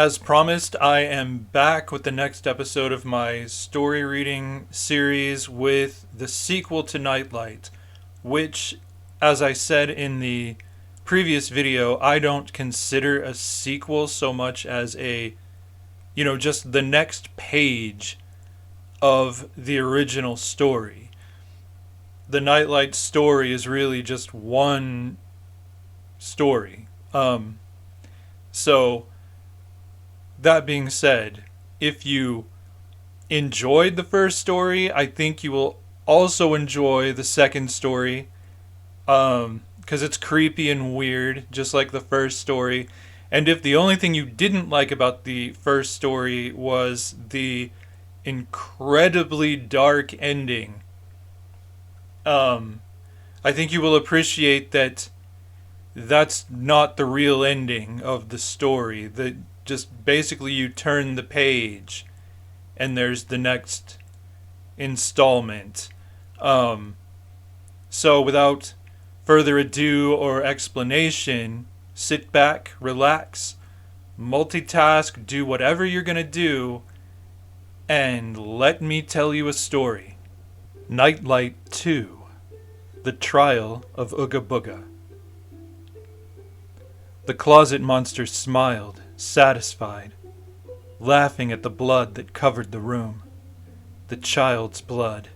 As promised, I am back with the next episode of my story reading series with the sequel to Nightlight, which, as I said in the previous video, I don't consider a sequel so much as just the next page of the original story. The Nightlight story is really just one story. So, that being said, if you enjoyed the first story, I think you will also enjoy the second story, because it's creepy and weird, just like the first story. And if the only thing you didn't like about the first story was the incredibly dark ending, I think you will appreciate that that's not the real ending of the story. That just basically you turn the page and there's the next installment. So without further ado or explanation, sit back, relax, multitask, do whatever you're gonna do, and let me tell you a story. Nightlight 2, The Trial of Ooga Booga. The closet monster smiled, satisfied, laughing at the blood that covered the room. The child's blood.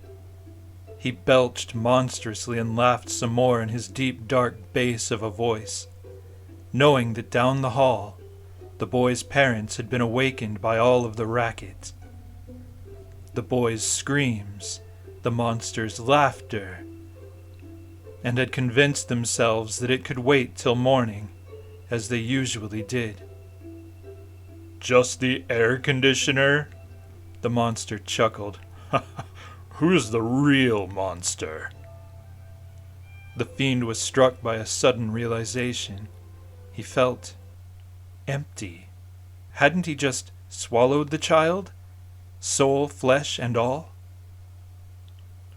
He belched monstrously and laughed some more in his deep, dark bass of a voice, knowing that down the hall, the boy's parents had been awakened by all of the racket. The boy's screams, the monster's laughter, and had convinced themselves that it could wait till morning, as they usually did. "Just the air conditioner?" The monster chuckled. "Who's the real monster?" The fiend was struck by a sudden realization. He felt empty. Hadn't he just swallowed the child? Soul, flesh, and all?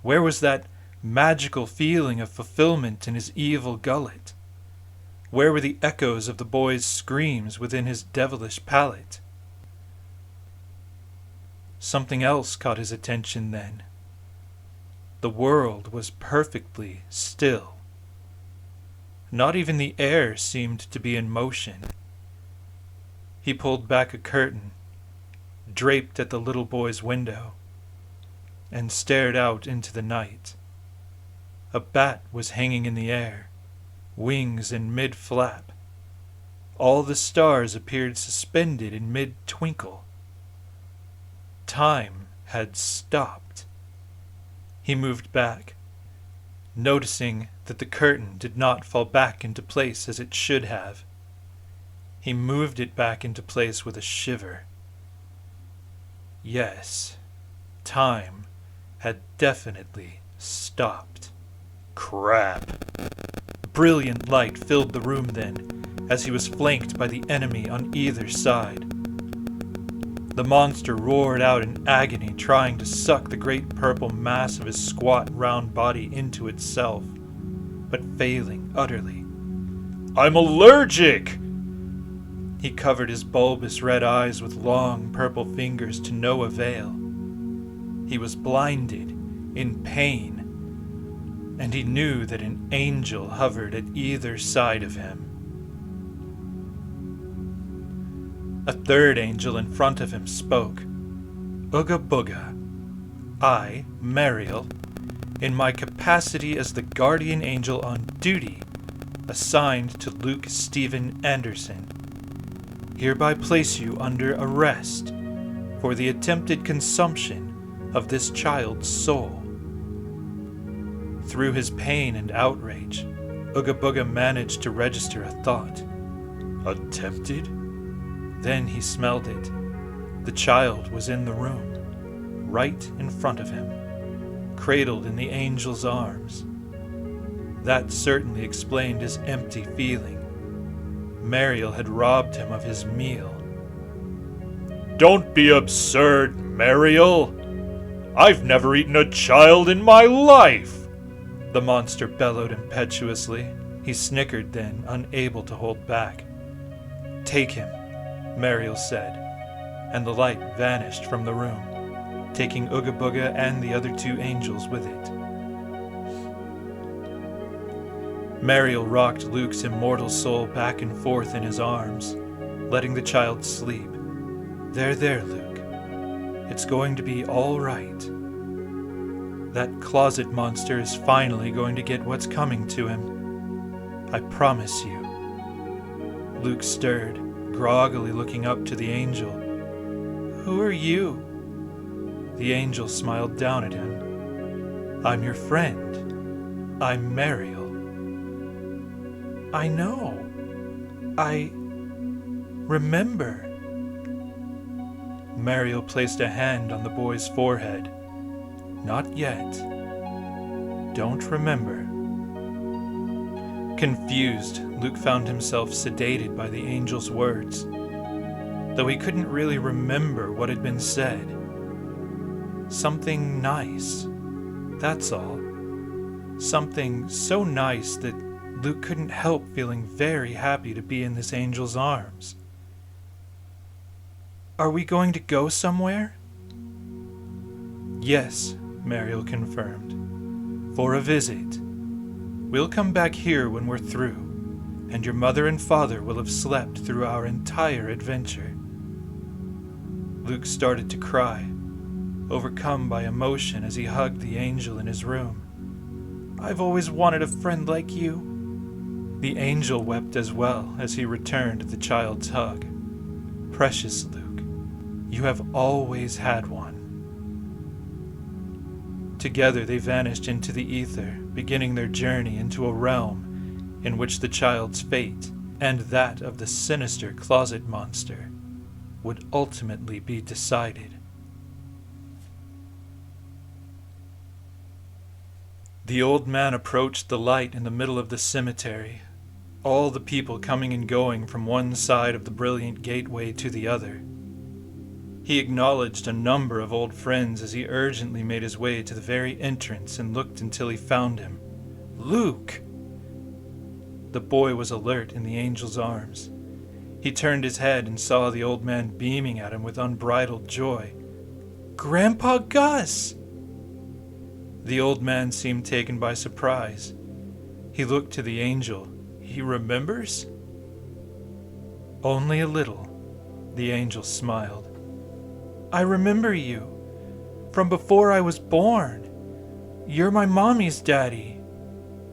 Where was that magical feeling of fulfillment in his evil gullet? Where were the echoes of the boy's screams within his devilish palate? Something else caught his attention then. The world was perfectly still. Not even the air seemed to be in motion. He pulled back a curtain, draped at the little boy's window, and stared out into the night. A bat was hanging in the air, wings in mid-flap. All the stars appeared suspended in mid-twinkle. Time had stopped. He moved back, noticing that the curtain did not fall back into place as it should have. He moved it back into place with a shiver. Yes, time had definitely stopped. Crap. Brilliant light filled the room then, as he was flanked by the enemy on either side. The monster roared out in agony, trying to suck the great purple mass of his squat, round body into itself, but failing utterly. "I'm allergic!" He covered his bulbous red eyes with long purple fingers to no avail. He was blinded, in pain, and he knew that an angel hovered at either side of him. A third angel in front of him spoke. "Ooga Booga, I, Mariel, in my capacity as the guardian angel on duty, assigned to Luke Stephen Anderson, hereby place you under arrest for the attempted consumption of this child's soul." Through his pain and outrage, Ooga Booga managed to register a thought. Attempted? Then he smelled it. The child was in the room, right in front of him, cradled in the angel's arms. That certainly explained his empty feeling. Mariel had robbed him of his meal. "Don't be absurd, Mariel! I've never eaten a child in my life!" The monster bellowed impetuously. He snickered then, unable to hold back. "Take him," Mariel said, and the light vanished from the room, taking Ooga Booga and the other two angels with it. Mariel rocked Luke's immortal soul back and forth in his arms, letting the child sleep. There, Luke. It's going to be all right. That closet monster is finally going to get what's coming to him. I promise you. Luke stirred, groggily looking up to the angel. Who are you? The angel smiled down at him. I'm your friend. I'm Mariel. I know. I remember. Mariel placed a hand on the boy's forehead. Not yet. Don't remember. Confused, Luke found himself sedated by the angel's words, though he couldn't really remember what had been said. Something nice, that's all. Something so nice that Luke couldn't help feeling very happy to be in this angel's arms. Are we going to go somewhere? Yes, Mariel confirmed. For a visit. We'll come back here when we're through, and your mother and father will have slept through our entire adventure. Luke started to cry, overcome by emotion as he hugged the angel in his room. I've always wanted a friend like you. The angel wept as well as he returned the child's hug. Precious Luke, you have always had one. Together they vanished into the ether, beginning their journey into a realm in which the child's fate and that of the sinister closet monster would ultimately be decided. The old man approached the light in the middle of the cemetery, all the people coming and going from one side of the brilliant gateway to the other. He acknowledged a number of old friends as he urgently made his way to the very entrance and looked until he found him. Luke! The boy was alert in the angel's arms. He turned his head and saw the old man beaming at him with unbridled joy. Grandpa Gus! The old man seemed taken by surprise. He looked to the angel. He remembers? Only a little, the angel smiled. I remember you, from before I was born. You're my mommy's daddy.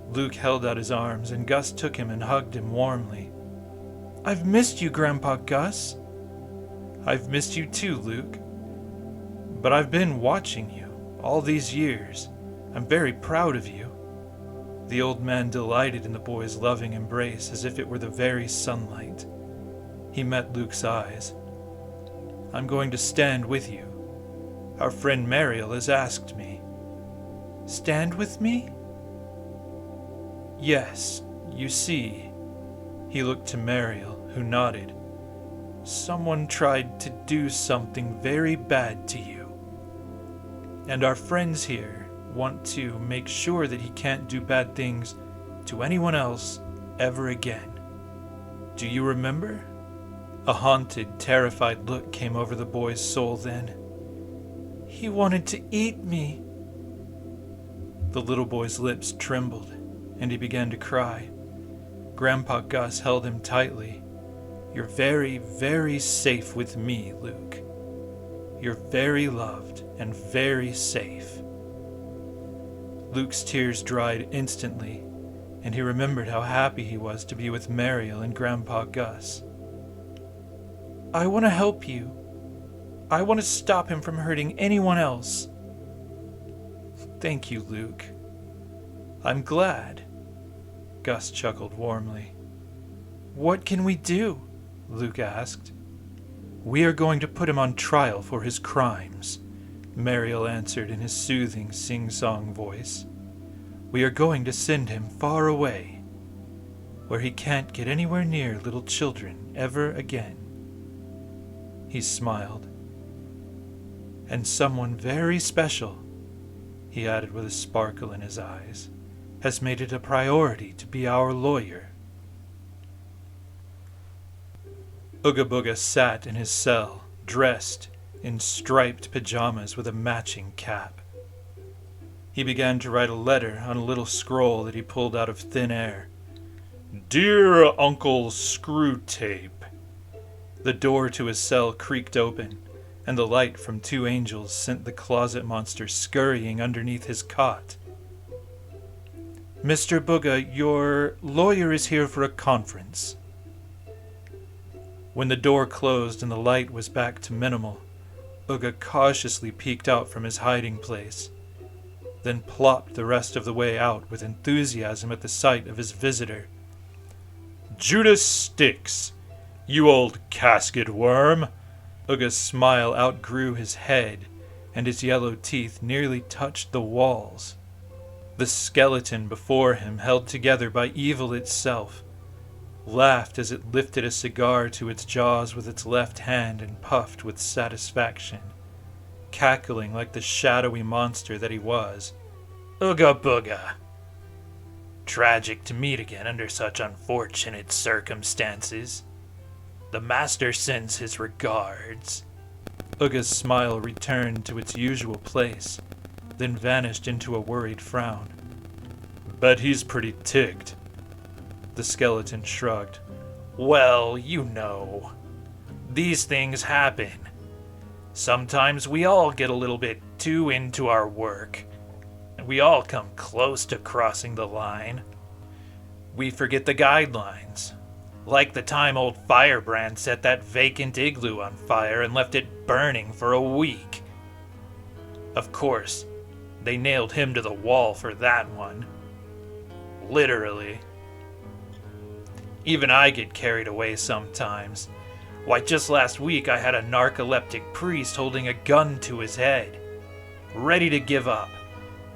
Luke held out his arms, and Gus took him and hugged him warmly. I've missed you, Grandpa Gus. I've missed you too, Luke. But I've been watching you all these years. I'm very proud of you. The old man delighted in the boy's loving embrace as if it were the very sunlight. He met Luke's eyes. I'm going to stand with you. Our friend Mariel has asked me. Stand with me? Yes, you see. He looked to Mariel, who nodded. Someone tried to do something very bad to you. And our friends here want to make sure that he can't do bad things to anyone else ever again. Do you remember? A haunted, terrified look came over the boy's soul then. He wanted to eat me. The little boy's lips trembled, and he began to cry. Grandpa Gus held him tightly. You're very, very safe with me, Luke. You're very loved and very safe. Luke's tears dried instantly, and he remembered how happy he was to be with Mariel and Grandpa Gus. I want to help you. I want to stop him from hurting anyone else. Thank you, Luke. I'm glad. Gus chuckled warmly. What can we do? Luke asked. We are going to put him on trial for his crimes, Mariel answered in his soothing sing-song voice. We are going to send him far away, where he can't get anywhere near little children ever again. He smiled. And someone very special, he added with a sparkle in his eyes, has made it a priority to be our lawyer. Ooga Booga sat in his cell, dressed in striped pajamas with a matching cap. He began to write a letter on a little scroll that he pulled out of thin air. "Dear Uncle Screwtape." The door to his cell creaked open, and the light from two angels sent the closet monster scurrying underneath his cot. "Mr. Booga, your lawyer is here for a conference." When the door closed and the light was back to minimal, Ooga cautiously peeked out from his hiding place, then plopped the rest of the way out with enthusiasm at the sight of his visitor. "Judas Styx, you old casket worm!" Ooga's smile outgrew his head, and his yellow teeth nearly touched the walls. The skeleton before him, held together by evil itself, laughed as it lifted a cigar to its jaws with its left hand and puffed with satisfaction, cackling like the shadowy monster that he was. "Ooga Booga. Tragic to meet again under such unfortunate circumstances. The master sends his regards." Ooga's smile returned to its usual place, then vanished into a worried frown. "Bet he's pretty ticked." The skeleton shrugged. "Well, you know. These things happen. Sometimes we all get a little bit too into our work, and we all come close to crossing the line. We forget the guidelines. Like the time old Firebrand set that vacant igloo on fire and left it burning for a week. Of course, they nailed him to the wall for that one. Literally. Even I get carried away sometimes. Why, just last week I had a narcoleptic priest holding a gun to his head, ready to give up,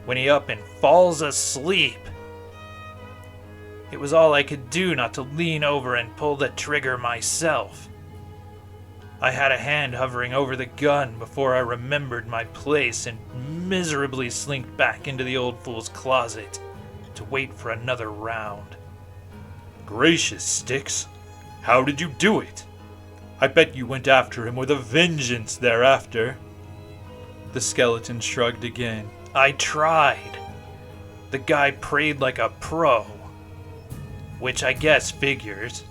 when he up and falls asleep. It was all I could do not to lean over and pull the trigger myself. I had a hand hovering over the gun before I remembered my place and miserably slinked back into the old fool's closet to wait for another round. "Gracious, Styx, how did you do it? I bet you went after him with a vengeance thereafter." The skeleton shrugged again. "I tried. The guy prayed like a pro, which I guess figures.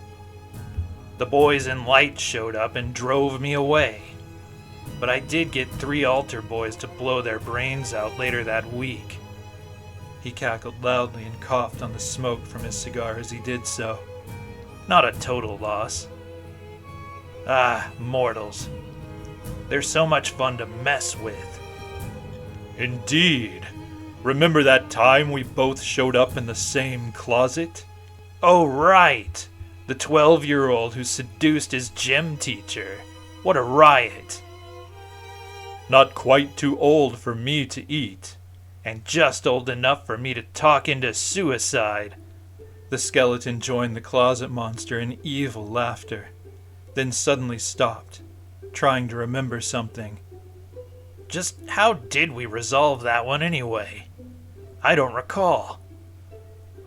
The boys in light showed up and drove me away, but I did get 3 altar boys to blow their brains out later that week." He cackled loudly and coughed on the smoke from his cigar as he did so. "Not a total loss. Ah, mortals. They're so much fun to mess with." "Indeed. Remember that time we both showed up in the same closet?" "Oh, right. The 12-year-old who seduced his gym teacher. What a riot." "Not quite too old for me to eat, and just old enough for me to talk into suicide." The skeleton joined the closet monster in evil laughter, then suddenly stopped, trying to remember something. "Just how did we resolve that one anyway? I don't recall."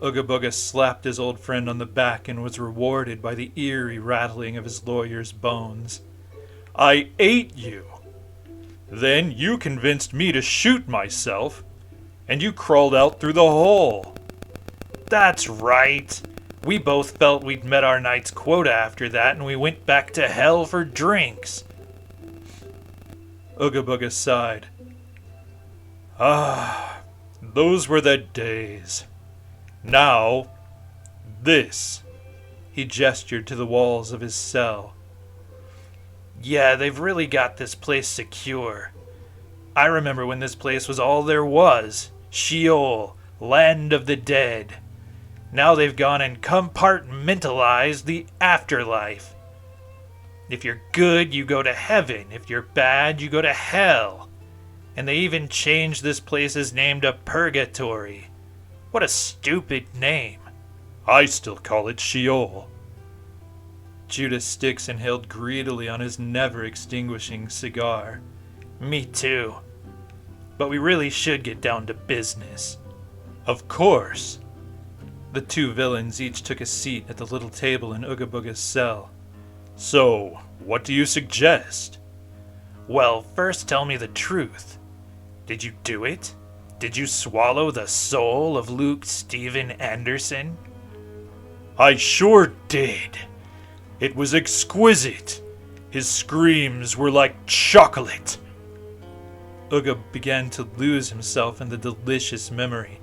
Ooga Booga slapped his old friend on the back and was rewarded by the eerie rattling of his lawyer's bones. "I ate you. Then you convinced me to shoot myself, and you crawled out through the hole." "That's right. We both felt we'd met our night's quota after that, and we went back to hell for drinks." Ooga Booga sighed. "Ah, those were the days. Now, this." He gestured to the walls of his cell. "Yeah, they've really got this place secure. I remember when this place was all there was. Sheol, land of the dead. Now they've gone and compartmentalized the afterlife. If you're good, you go to heaven. If you're bad, you go to hell. And they even changed this place's name to Purgatory. What a stupid name." "I still call it Sheol." Judas Styx inhaled greedily on his never-extinguishing cigar. "Me too. But we really should get down to business." "Of course." The two villains each took a seat at the little table in Ooga Booga's cell. So, what do you suggest? Well, first tell me the truth. Did you do it? Did you swallow the soul of Luke Steven Anderson? I sure did. It was exquisite. His screams were like chocolate. Ooga began to lose himself in the delicious memory,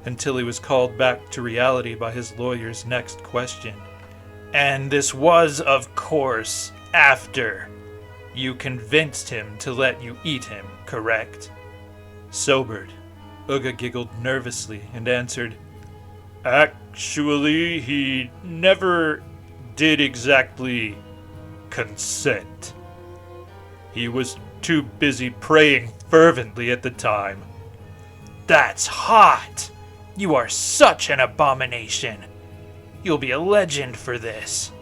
until he was called back to reality by his lawyer's next question. And this was, of course, after you convinced him to let you eat him, correct? Sobered, Ooga giggled nervously and answered, Actually, he never did exactly consent. He was too busy praying fervently at the time. That's hot! You are such an abomination! You'll be a legend for this.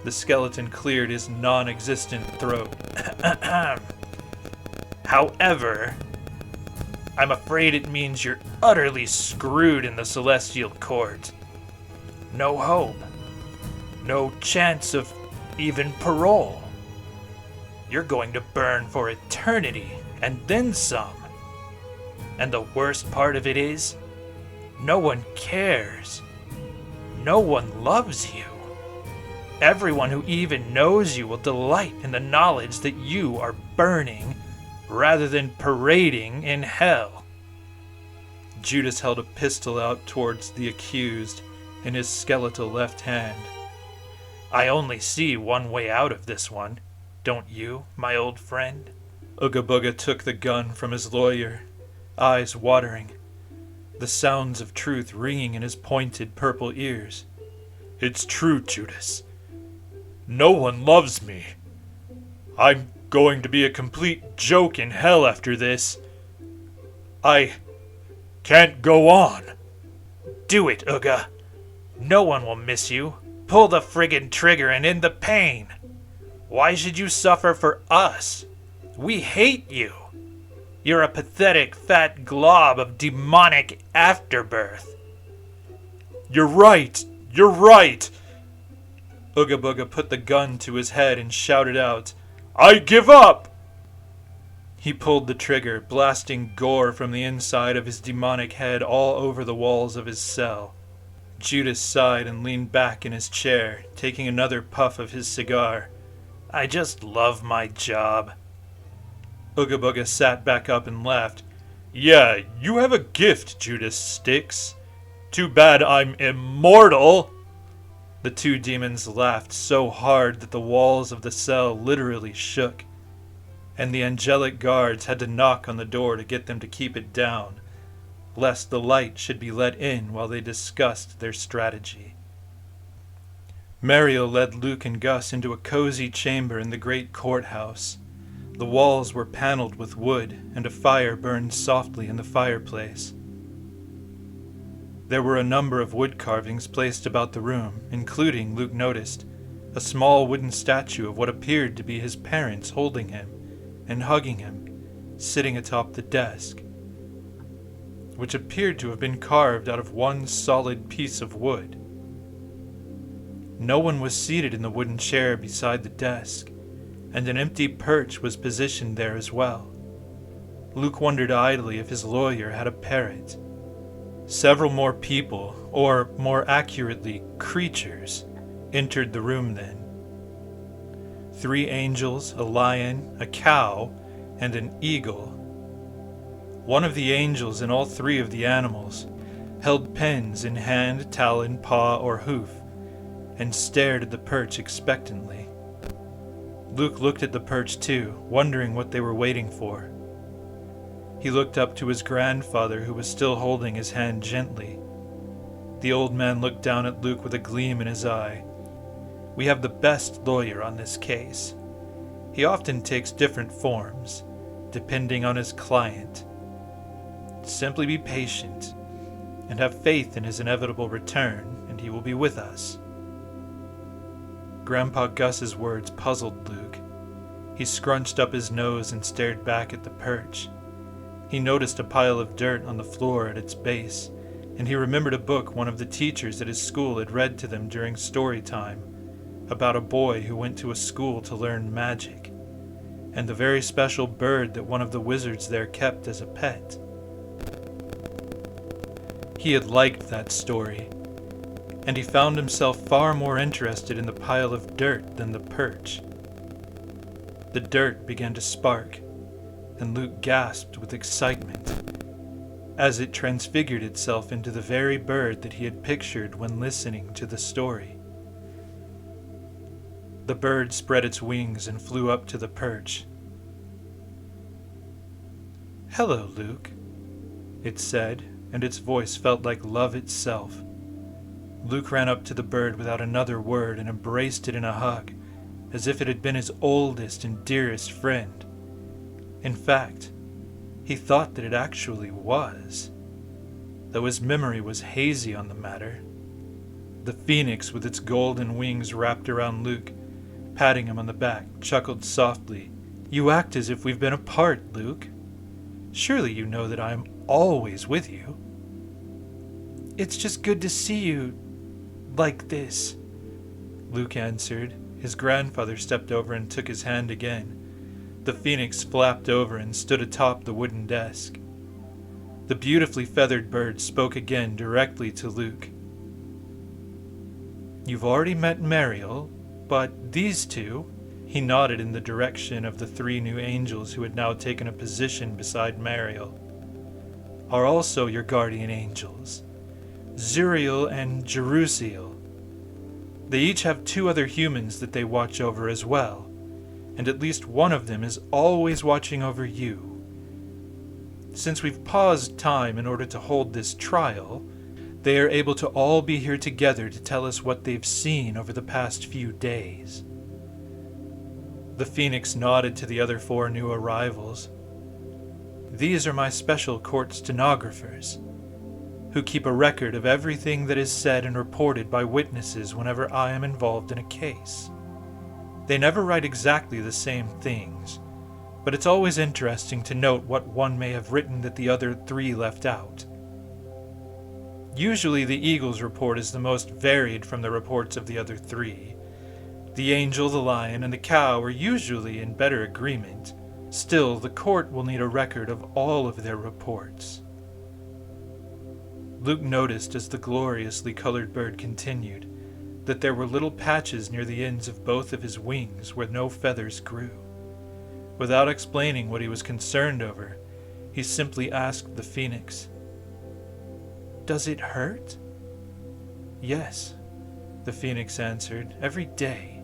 The skeleton cleared his non-existent throat. However, I'm afraid it means you're utterly screwed in the celestial court. No hope. No chance of even parole. You're going to burn for eternity, and then some. And the worst part of it is, no one cares. No one loves you. Everyone who even knows you will delight in the knowledge that you are burning rather than parading in hell. Judas held a pistol out towards the accused in his skeletal left hand. I only see one way out of this one, don't you, my old friend? Ooga Booga took the gun from his lawyer, eyes watering, the sounds of truth ringing in his pointed purple ears. It's true, Judas. No one loves me. I'm going to be a complete joke in hell after this. I can't go on. Do it, Ooga. No one will miss you. Pull the friggin' trigger and end the pain. Why should you suffer for us? We hate you. You're a pathetic fat glob of demonic afterbirth. You're right. You're right. Ooga Booga put the gun to his head and shouted out, I give up! He pulled the trigger, blasting gore from the inside of his demonic head all over the walls of his cell. Judas sighed and leaned back in his chair, taking another puff of his cigar. I just love my job. Ooga Booga sat back up and laughed. Yeah, you have a gift, Judas Styx. Too bad I'm immortal! The two demons laughed so hard that the walls of the cell literally shook, and the angelic guards had to knock on the door to get them to keep it down, lest the light should be let in while they discussed their strategy. Mario led Luke and Gus into a cozy chamber in the great courthouse. The walls were paneled with wood, and a fire burned softly in the fireplace. There were a number of wood carvings placed about the room, including, Luke noticed, a small wooden statue of what appeared to be his parents holding him and hugging him, sitting atop the desk, which appeared to have been carved out of one solid piece of wood. No one was seated in the wooden chair beside the desk, and an empty perch was positioned there as well. Luke wondered idly if his lawyer had a parrot. Several more people, or more accurately, creatures, entered the room then. 3 angels, a lion, a cow, and an eagle. One of the angels and all 3 of the animals held pens in hand, talon, paw, or hoof, and stared at the perch expectantly. Luke looked at the perch too, wondering what they were waiting for. He looked up to his grandfather, who was still holding his hand gently. The old man looked down at Luke with a gleam in his eye. We have the best lawyer on this case. He often takes different forms, depending on his client. Simply be patient, and have faith in his inevitable return, and he will be with us. Grandpa Gus's words puzzled Luke. He scrunched up his nose and stared back at the perch. He noticed a pile of dirt on the floor at its base, and he remembered a book one of the teachers at his school had read to them during story time, about a boy who went to a school to learn magic, and the very special bird that one of the wizards there kept as a pet. He had liked that story, and he found himself far more interested in the pile of dirt than the perch. The dirt began to spark, and Luke gasped with excitement as it transfigured itself into the very bird that he had pictured when listening to the story. The bird spread its wings and flew up to the perch. "Hello, Luke," it said, and its voice felt like love itself. Luke ran up to the bird without another word and embraced it in a hug, as if it had been his oldest and dearest friend. In fact, he thought that it actually was, though his memory was hazy on the matter. The phoenix, with its golden wings wrapped around Luke, patting him on the back, chuckled softly. "You act as if we've been apart, Luke. Surely you know that I am always with you." "It's just good to see you like this," Luke answered. His grandfather stepped over and took his hand again. The phoenix flapped over and stood atop the wooden desk. The beautifully feathered bird spoke again directly to Luke. "You've already met Mariel, but these two," he nodded in the direction of the three new angels who had now taken a position beside Mariel, "are also your guardian angels, Zuriel and Jerusiel. They each have two other humans that they watch over as well, and at least one of them is always watching over you. Since we've paused time in order to hold this trial, they are able to all be here together to tell us what they've seen over the past few days." The phoenix nodded to the other four new arrivals. "These are my special court stenographers, who keep a record of everything that is said and reported by witnesses whenever I am involved in a case. They never write exactly the same things, but it's always interesting to note what one may have written that the other three left out. Usually the eagle's report is the most varied from the reports of the other three. The angel, the lion, and the cow are usually in better agreement. Still, the court will need a record of all of their reports." Luke noticed as the gloriously colored bird continued that there were little patches near the ends of both of his wings where no feathers grew. Without explaining what he was concerned over, he simply asked the phoenix, "Does it hurt?" "Yes," the phoenix answered, "every day.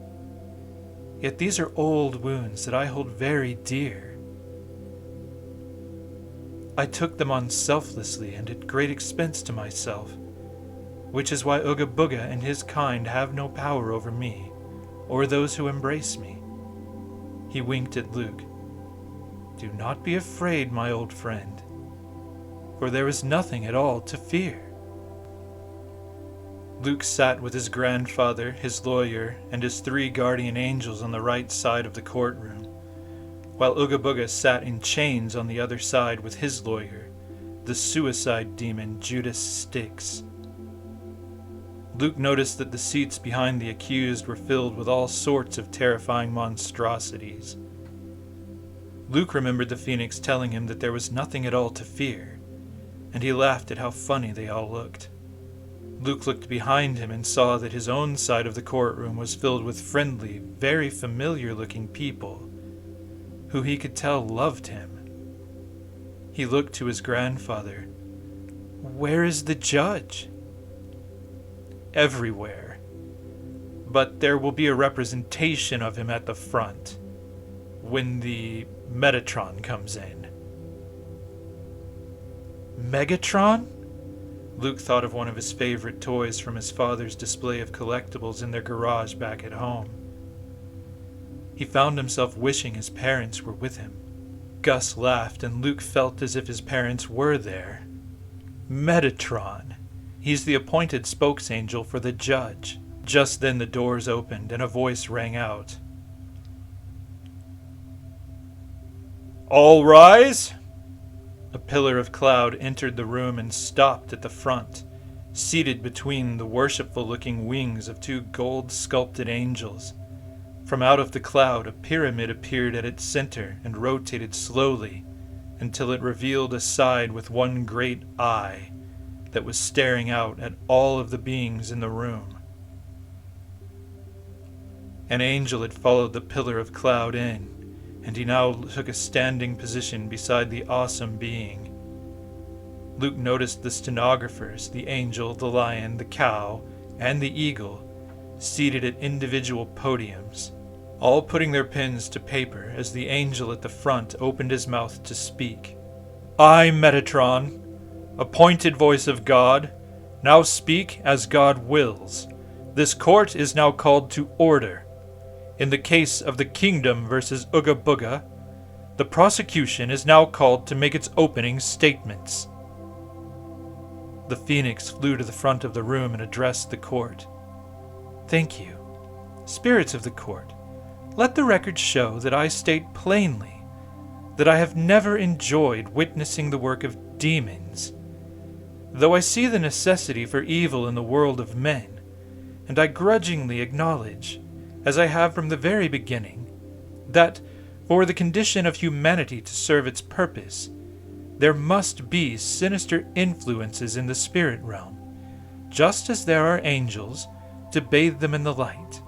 Yet these are old wounds that I hold very dear. I took them on selflessly and at great expense to myself, which is why Ooga Booga and his kind have no power over me, or those who embrace me." He winked at Luke. "Do not be afraid, my old friend, for there is nothing at all to fear." Luke sat with his grandfather, his lawyer, and his three guardian angels on the right side of the courtroom, while Ooga Booga sat in chains on the other side with his lawyer, the suicide demon Judas Styx. Luke noticed that the seats behind the accused were filled with all sorts of terrifying monstrosities. Luke remembered the phoenix telling him that there was nothing at all to fear, and he laughed at how funny they all looked. Luke looked behind him and saw that his own side of the courtroom was filled with friendly, very familiar-looking people who he could tell loved him. He looked to his grandfather. "Where is the judge?" "Everywhere. But there will be a representation of him at the front, when the Metatron comes in." "Megatron?" Luke thought of one of his favorite toys from his father's display of collectibles in their garage back at home. He found himself wishing his parents were with him. Gus laughed, and Luke felt as if his parents were there. "Metatron. He's the appointed spokesangel for the judge." Just then the doors opened, and a voice rang out. "All rise!" A pillar of cloud entered the room and stopped at the front, seated between the worshipful-looking wings of two gold-sculpted angels. From out of the cloud a pyramid appeared at its center and rotated slowly until it revealed a side with one great eye that was staring out at all of the beings in the room. An angel had followed the pillar of cloud in, and he now took a standing position beside the awesome being. Luke noticed the stenographers, the angel, the lion, the cow, and the eagle, seated at individual podiums, all putting their pens to paper as the angel at the front opened his mouth to speak. I, Metatron, appointed voice of God, now speak as God wills. This court is now called to order. In the case of the Kingdom versus Ooga Booga, the prosecution is now called to make its opening statements. The phoenix flew to the front of the room and addressed the court. Thank you. Spirits of the court, let the record show that I state plainly that I have never enjoyed witnessing the work of demons, though I see the necessity for evil in the world of men, and I grudgingly acknowledge, as I have from the very beginning, that for the condition of humanity to serve its purpose, there must be sinister influences in the spirit realm, just as there are angels to bathe them in the light.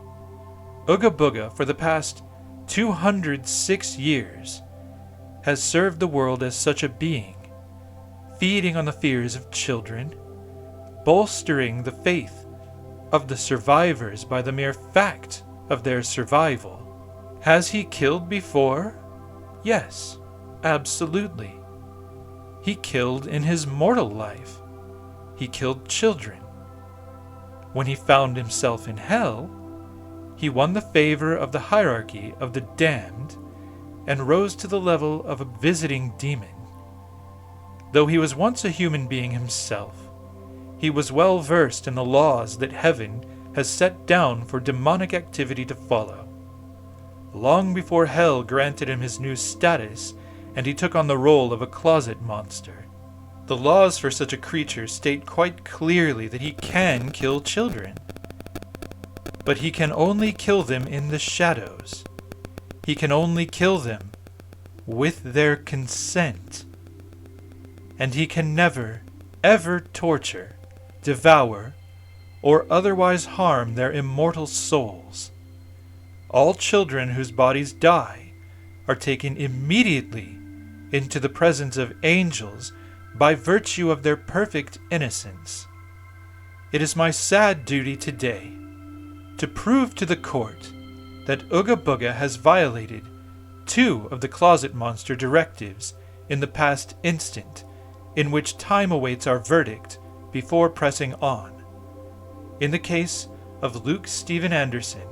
Ooga Booga, for the past 206 years, has served the world as such a being, feeding on the fears of children, bolstering the faith of the survivors by the mere fact of their survival. Has he killed before? Yes, absolutely. He killed in his mortal life. He killed children. When he found himself in hell, he won the favor of the hierarchy of the damned and rose to the level of a visiting demon. Though he was once a human being himself, he was well versed in the laws that heaven has set down for demonic activity to follow. Long before hell granted him his new status, and he took on the role of a closet monster. The laws for such a creature state quite clearly that he can kill children. But he can only kill them in the shadows. He can only kill them with their consent. And he can never, ever torture, devour, or otherwise harm their immortal souls. All children whose bodies die are taken immediately into the presence of angels by virtue of their perfect innocence. It is my sad duty today to prove to the court that Ooga Booga has violated 2 of the closet monster directives in the past instant, in which time awaits our verdict before pressing on. In the case of Luke Steven Anderson,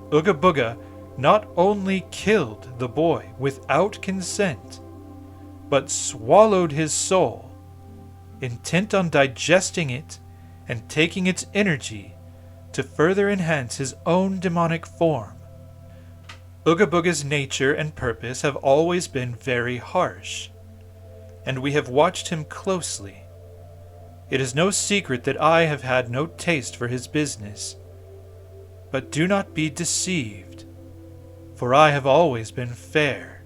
Ooga Booga not only killed the boy without consent, but swallowed his soul, intent on digesting it and taking its energy to further enhance his own demonic form. Ooga Booga's nature and purpose have always been very harsh, and we have watched him closely. It is no secret that I have had no taste for his business. But do not be deceived, for I have always been fair.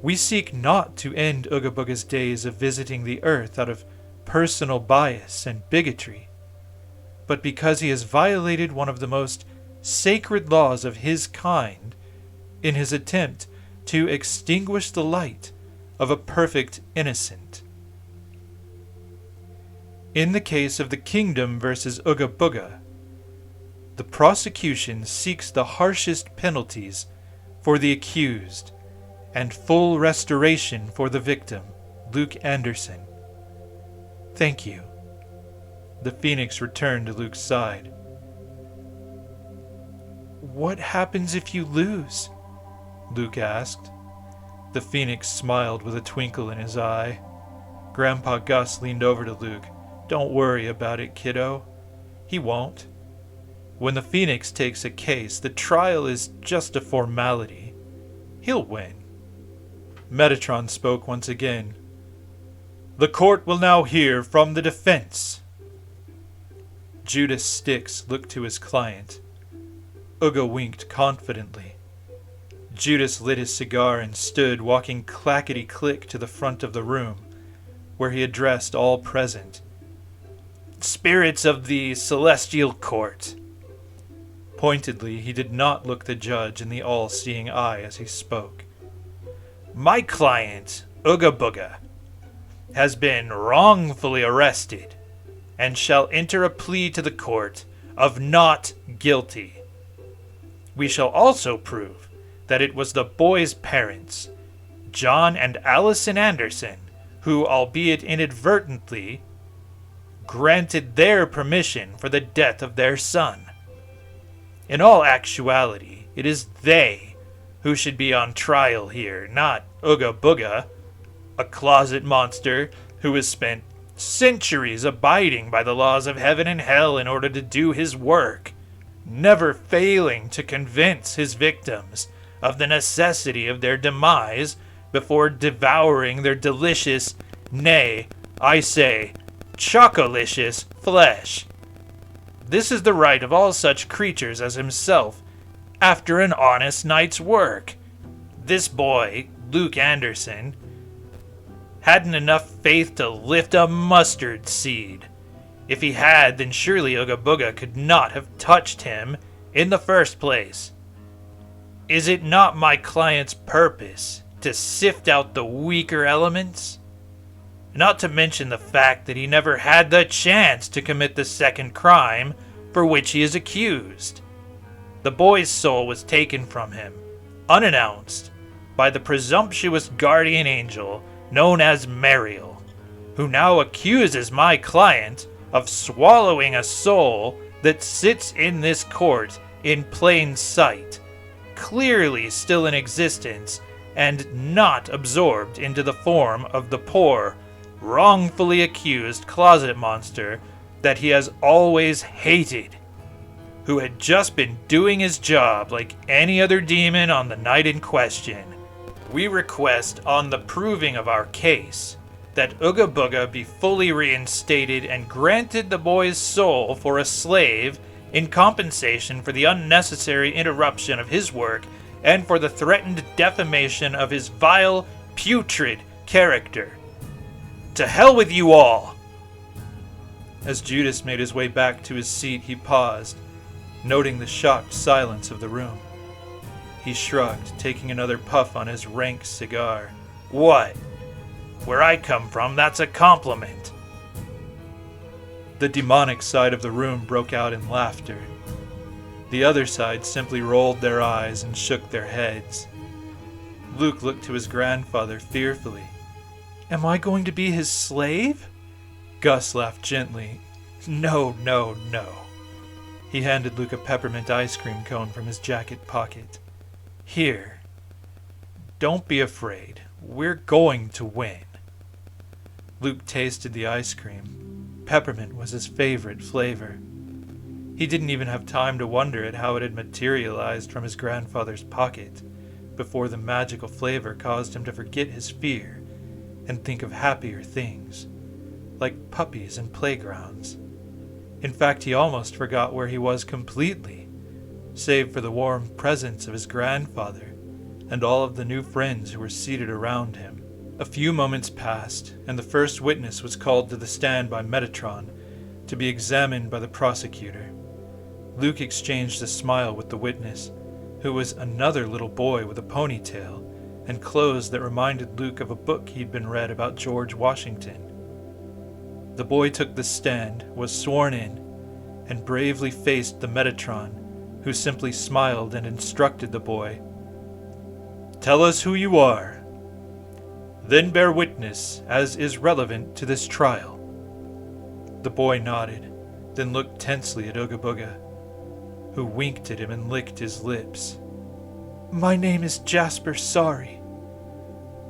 We seek not to end Ooga Booga's days of visiting the earth out of personal bias and bigotry, but because he has violated one of the most sacred laws of his kind in his attempt to extinguish the light of a perfect innocent. In the case of the Kingdom versus Ooga Booga, the prosecution seeks the harshest penalties for the accused and full restoration for the victim, Luke Anderson. Thank you. The Phoenix returned to Luke's side. What happens if you lose? Luke asked. The Phoenix smiled with a twinkle in his eye. Grandpa Gus leaned over to Luke. Don't worry about it, kiddo. He won't. When the Phoenix takes a case, the trial is just a formality. He'll win. Metatron spoke once again. The court will now hear from the defense. Judas Styx looked to his client. Ooga winked confidently. Judas lit his cigar and stood walking clackety-click to the front of the room, where he addressed all present. Spirits of the celestial court. Pointedly, he did not look the judge in the all-seeing eye as he spoke. My client, Ooga Booga, has been wrongfully arrested and shall enter a plea to the court of not guilty. We shall also prove that it was the boy's parents, John and Allison Anderson, who, albeit inadvertently, granted their permission for the death of their son. In all actuality, it is they who should be on trial here, not Ooga Booga, a closet monster who has spent centuries abiding by the laws of heaven and hell in order to do his work, never failing to convince his victims of the necessity of their demise before devouring their delicious, nay, I say, chocolicious flesh. This is the right of all such creatures as himself, after an honest night's work. This boy, Luke Anderson, hadn't enough faith to lift a mustard seed. If he had, then surely Ooga Booga could not have touched him in the first place. Is it not my client's purpose to sift out the weaker elements? Not to mention the fact that he never had the chance to commit the second crime for which he is accused. The boy's soul was taken from him, unannounced, by the presumptuous guardian angel known as Mariel, who now accuses my client of swallowing a soul that sits in this court in plain sight, clearly still in existence and not absorbed into the form of the poor, wrongfully accused closet monster that he has always hated, who had just been doing his job like any other demon on the night in question. We request, on the proving of our case, that Ooga Booga be fully reinstated and granted the boy's soul for a slave in compensation for the unnecessary interruption of his work and for the threatened defamation of his vile, putrid character. To hell with you all! As Judas made his way back to his seat, he paused, noting the shocked silence of the room. He shrugged, taking another puff on his rank cigar. What? Where I come from, that's a compliment. The demonic side of the room broke out in laughter. The other side simply rolled their eyes and shook their heads. Luke looked to his grandfather fearfully. "Am I going to be his slave?" Gus laughed gently. "No, no, no." He handed Luke a peppermint ice cream cone from his jacket pocket. "Here. Don't be afraid. We're going to win." Luke tasted the ice cream. Peppermint was his favorite flavor. He didn't even have time to wonder at how it had materialized from his grandfather's pocket before the magical flavor caused him to forget his fear and think of happier things, like puppies and playgrounds. In fact, he almost forgot where he was completely, save for the warm presence of his grandfather and all of the new friends who were seated around him. A few moments passed, and the first witness was called to the stand by Metatron to be examined by the prosecutor. Luke exchanged a smile with the witness, who was another little boy with a ponytail and clothes that reminded Luke of a book he'd been read about George Washington. The boy took the stand, was sworn in, and bravely faced the Metatron, who simply smiled and instructed the boy. "Tell us who you are. Then bear witness as is relevant to this trial." The boy nodded, then looked tensely at Ooga Booga, who winked at him and licked his lips. "My name is Jasper Sorry.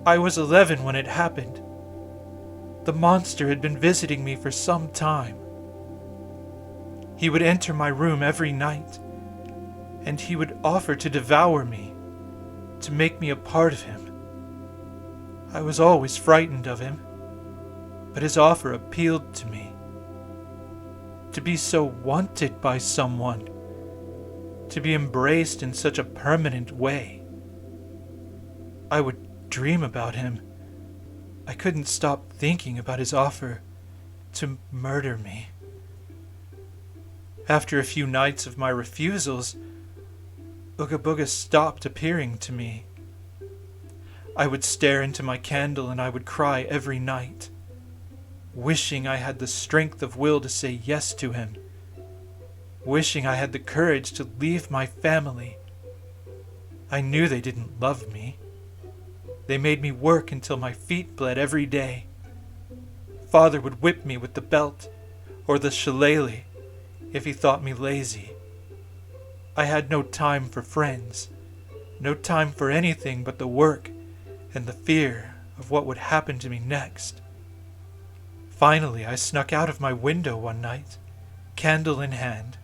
I was 11 when it happened. The monster had been visiting me for some time. He would enter my room every night, and he would offer to devour me, to make me a part of him. I was always frightened of him, but his offer appealed to me. to be so wanted by someone, to be embraced in such a permanent way. I would dream about him. I couldn't stop thinking about his offer to murder me. After a few nights of my refusals, Ooga Booga stopped appearing to me. I would stare into my candle and I would cry every night, wishing I had the strength of will to say yes to him, wishing I had the courage to leave my family. I knew they didn't love me. They made me work until my feet bled every day. Father would whip me with the belt or the shillelagh if he thought me lazy. I had no time for friends, no time for anything but the work and the fear of what would happen to me next. Finally, I snuck out of my window one night, candle in hand.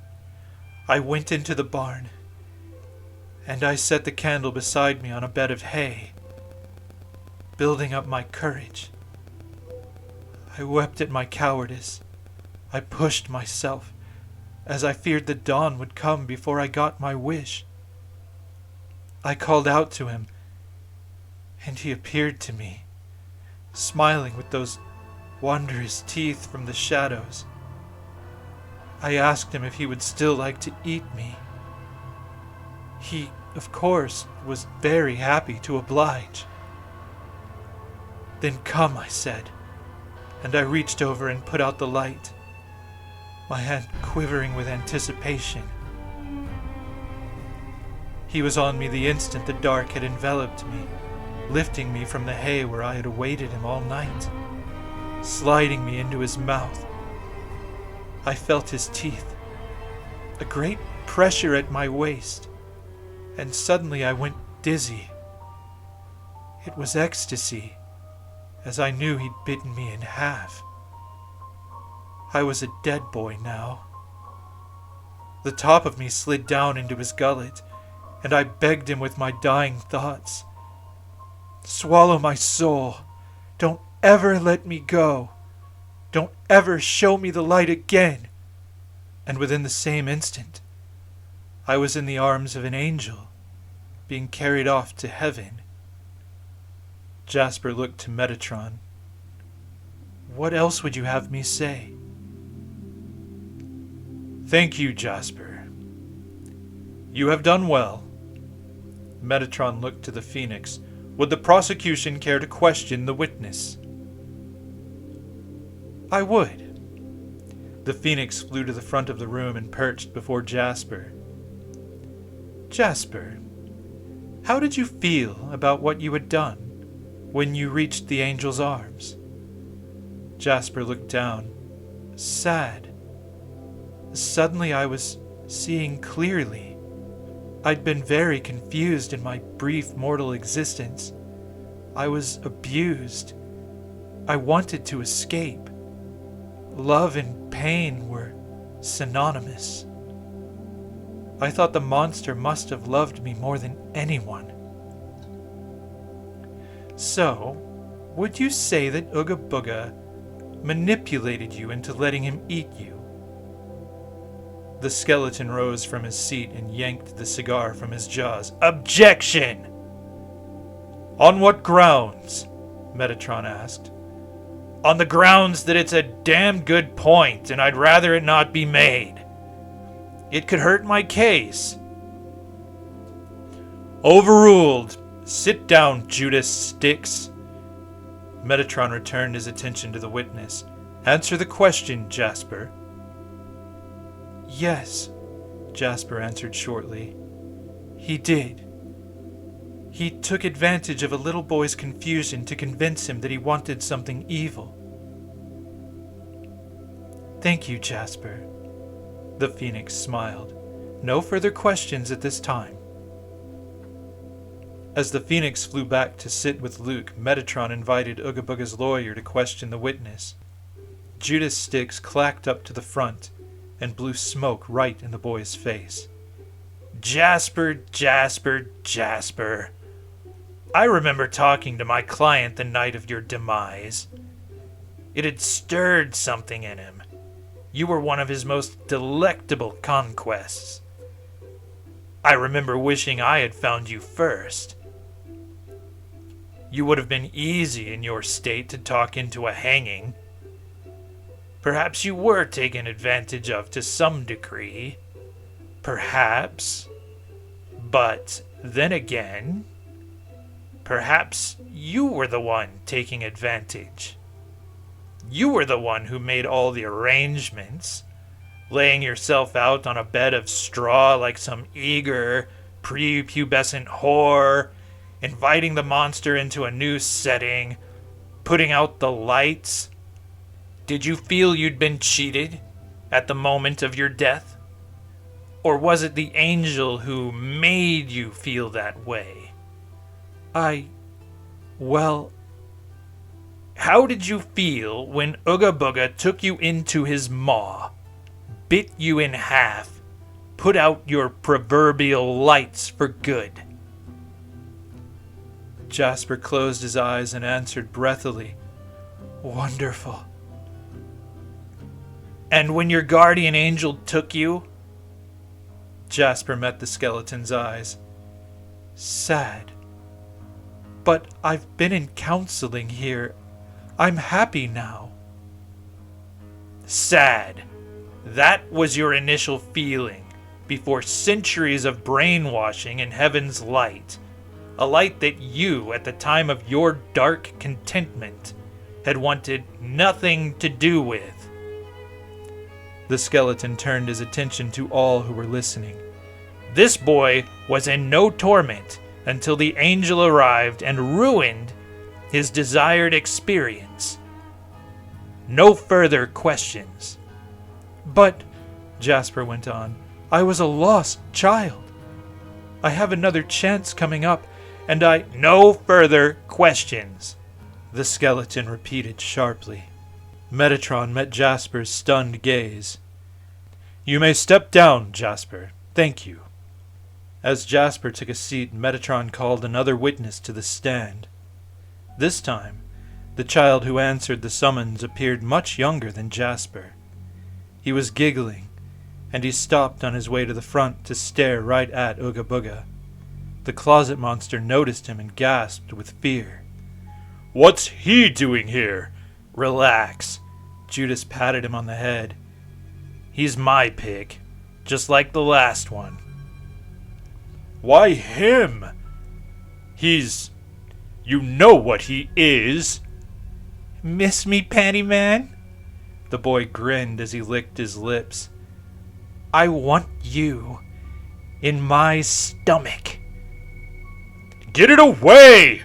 I went into the barn, and I set the candle beside me on a bed of hay, building up my courage. I wept at my cowardice. I pushed myself, as I feared the dawn would come before I got my wish. I called out to him, and he appeared to me, smiling with those wondrous teeth from the shadows. I asked him if he would still like to eat me. He, of course, was very happy to oblige. "Then come," I said, and I reached over and put out the light, my hand quivering with anticipation. He was on me the instant the dark had enveloped me, lifting me from the hay where I had awaited him all night, sliding me into his mouth. I felt his teeth, a great pressure at my waist, and suddenly I went dizzy. It was ecstasy, as I knew he'd bitten me in half. I was a dead boy now. The top of me slid down into his gullet, and I begged him with my dying thoughts, "Swallow my soul. Don't ever let me go. Don't ever show me the light again." And within the same instant, I was in the arms of an angel, being carried off to heaven. Jasper looked to Metatron. "What else would you have me say?" "Thank you, Jasper. You have done well." Metatron looked to the Phoenix. "Would the prosecution care to question the witness?" "I would." The Phoenix flew to the front of the room and perched before Jasper. "Jasper, how did you feel about what you had done when you reached the angel's arms?" Jasper looked down, sad. Suddenly I was seeing clearly. I'd been very confused in my brief mortal existence. I was abused. I wanted to escape. Love and pain were synonymous. I thought the monster must have loved me more than anyone. "So, would you say that Ooga Booga manipulated you into letting him eat you?" The skeleton rose from his seat and yanked the cigar from his jaws. "Objection!" "On what grounds?" Metatron asked. "On the grounds that it's a damn good point, and I'd rather it not be made. It could hurt my case." "Overruled. Sit down, Judas Styx." Metatron returned his attention to the witness. "Answer the question, Jasper." "Yes," Jasper answered shortly. "He did. He took advantage of a little boy's confusion to convince him that he wanted something evil." "Thank you, Jasper." The Phoenix smiled. "No further questions at this time." As the Phoenix flew back to sit with Luke, Metatron invited Ooga Booga's lawyer to question the witness. Judas Styx clacked up to the front and blew smoke right in the boy's face. "Jasper, Jasper, Jasper. I remember talking to my client the night of your demise. It had stirred something in him. You were one of his most delectable conquests. I remember wishing I had found you first. You would have been easy in your state to talk into a hanging. Perhaps you were taken advantage of to some degree. Perhaps. But then again, perhaps you were the one taking advantage. You were the one who made all the arrangements, laying yourself out on a bed of straw like some eager, prepubescent whore, inviting the monster into a new setting, putting out the lights. Did you feel you'd been cheated at the moment of your death? Or was it the angel who made you feel that way? Well, how did you feel when Ooga Booga took you into his maw, bit you in half, put out your proverbial lights for good? Jasper closed his eyes and answered breathily, "Wonderful." And when your guardian angel took you? Jasper met the skeleton's eyes. "Sad. But I've been in counseling here. I'm happy now." Sad. That was your initial feeling before centuries of brainwashing in heaven's light. A light that you, at the time of your dark contentment, had wanted nothing to do with. The skeleton turned his attention to all who were listening. This boy was in no torment until the angel arrived and ruined his desired experience. No further questions. "But," Jasper went on, "I was a lost child. I have another chance coming up, and No further questions," the skeleton repeated sharply. Metatron met Jasper's stunned gaze. "You may step down, Jasper. Thank you." As Jasper took a seat, Metatron called another witness to the stand. This time, the child who answered the summons appeared much younger than Jasper. He was giggling, and he stopped on his way to the front to stare right at Ooga Booga. The closet monster noticed him and gasped with fear. "What's he doing here?" "Relax." Judas patted him on the head. "He's my pick, just like the last one." "Why him? You know what he is." "Miss me, Panty Man?" The boy grinned as he licked his lips. "I want you in my stomach." "Get it away!"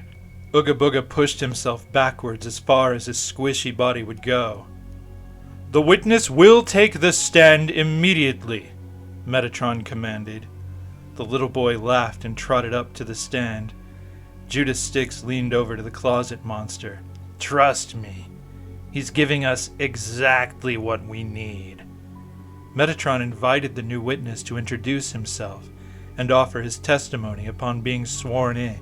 Ooga Booga pushed himself backwards as far as his squishy body would go. "The witness will take the stand immediately," Metatron commanded. The little boy laughed and trotted up to the stand. Judas Styx leaned over to the closet monster. "Trust me, he's giving us exactly what we need." Metatron invited the new witness to introduce himself and offer his testimony upon being sworn in.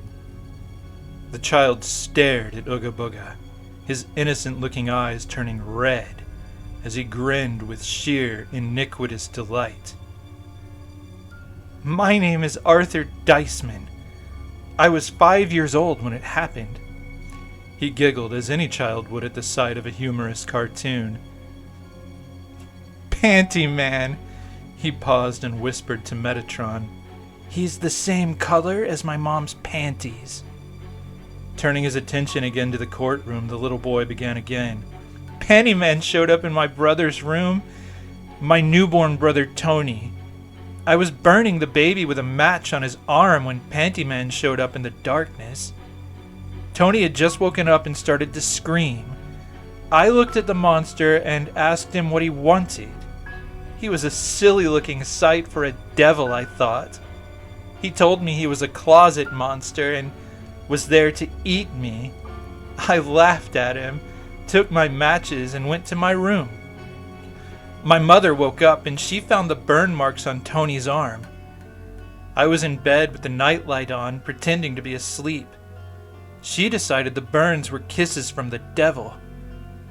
The child stared at Ooga Booga, his innocent-looking eyes turning red as he grinned with sheer iniquitous delight. "My name is Arthur Diceman. I was 5 years old when it happened." He giggled as any child would at the sight of a humorous cartoon. "Panty Man," he paused and whispered to Metatron. "He's the same color as my mom's panties." Turning his attention again to the courtroom, the little boy began again. "Panty Man showed up in my brother's room, my newborn brother Tony. I was burning the baby with a match on his arm when Panty Man showed up in the darkness. Tony had just woken up and started to scream. I looked at the monster and asked him what he wanted. He was a silly-looking sight for a devil, I thought. He told me he was a closet monster and was there to eat me. I laughed at him, took my matches, and went to my room. My mother woke up and she found the burn marks on Tony's arm. I was in bed with the nightlight on, pretending to be asleep. She decided the burns were kisses from the devil.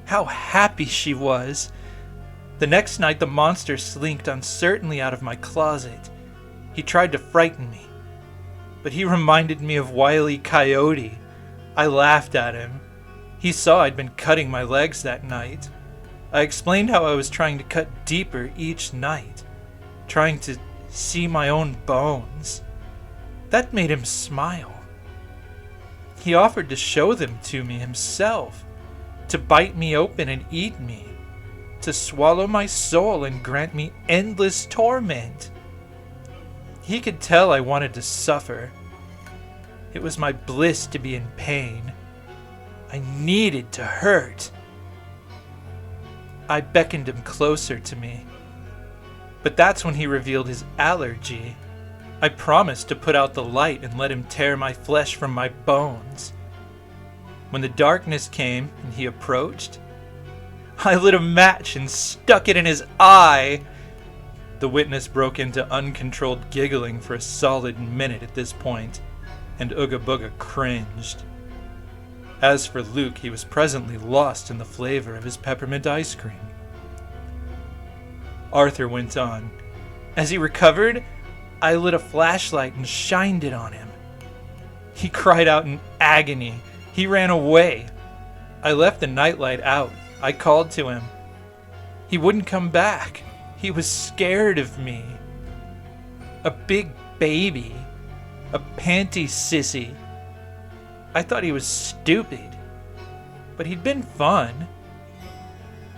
How happy she was! The next night, the monster slinked uncertainly out of my closet. He tried to frighten me, but he reminded me of Wile E. Coyote. I laughed at him. He saw I'd been cutting my legs that night. I explained how I was trying to cut deeper each night, trying to see my own bones. That made him smile. He offered to show them to me himself, to bite me open and eat me, to swallow my soul and grant me endless torment. He could tell I wanted to suffer. It was my bliss to be in pain. I needed to hurt. I beckoned him closer to me. But that's when he revealed his allergy. I promised to put out the light and let him tear my flesh from my bones. When the darkness came and he approached, I lit a match and stuck it in his eye. The witness broke into uncontrolled giggling for a solid minute at this point, and Ooga Booga cringed. As for Luke, he was presently lost in the flavor of his peppermint ice cream. Arthur went on. As he recovered, I lit a flashlight and shined it on him. He cried out in agony. He ran away. I left the nightlight out. I called to him. He wouldn't come back. He was scared of me. A big baby. A panty sissy. I thought he was stupid. But he'd been fun.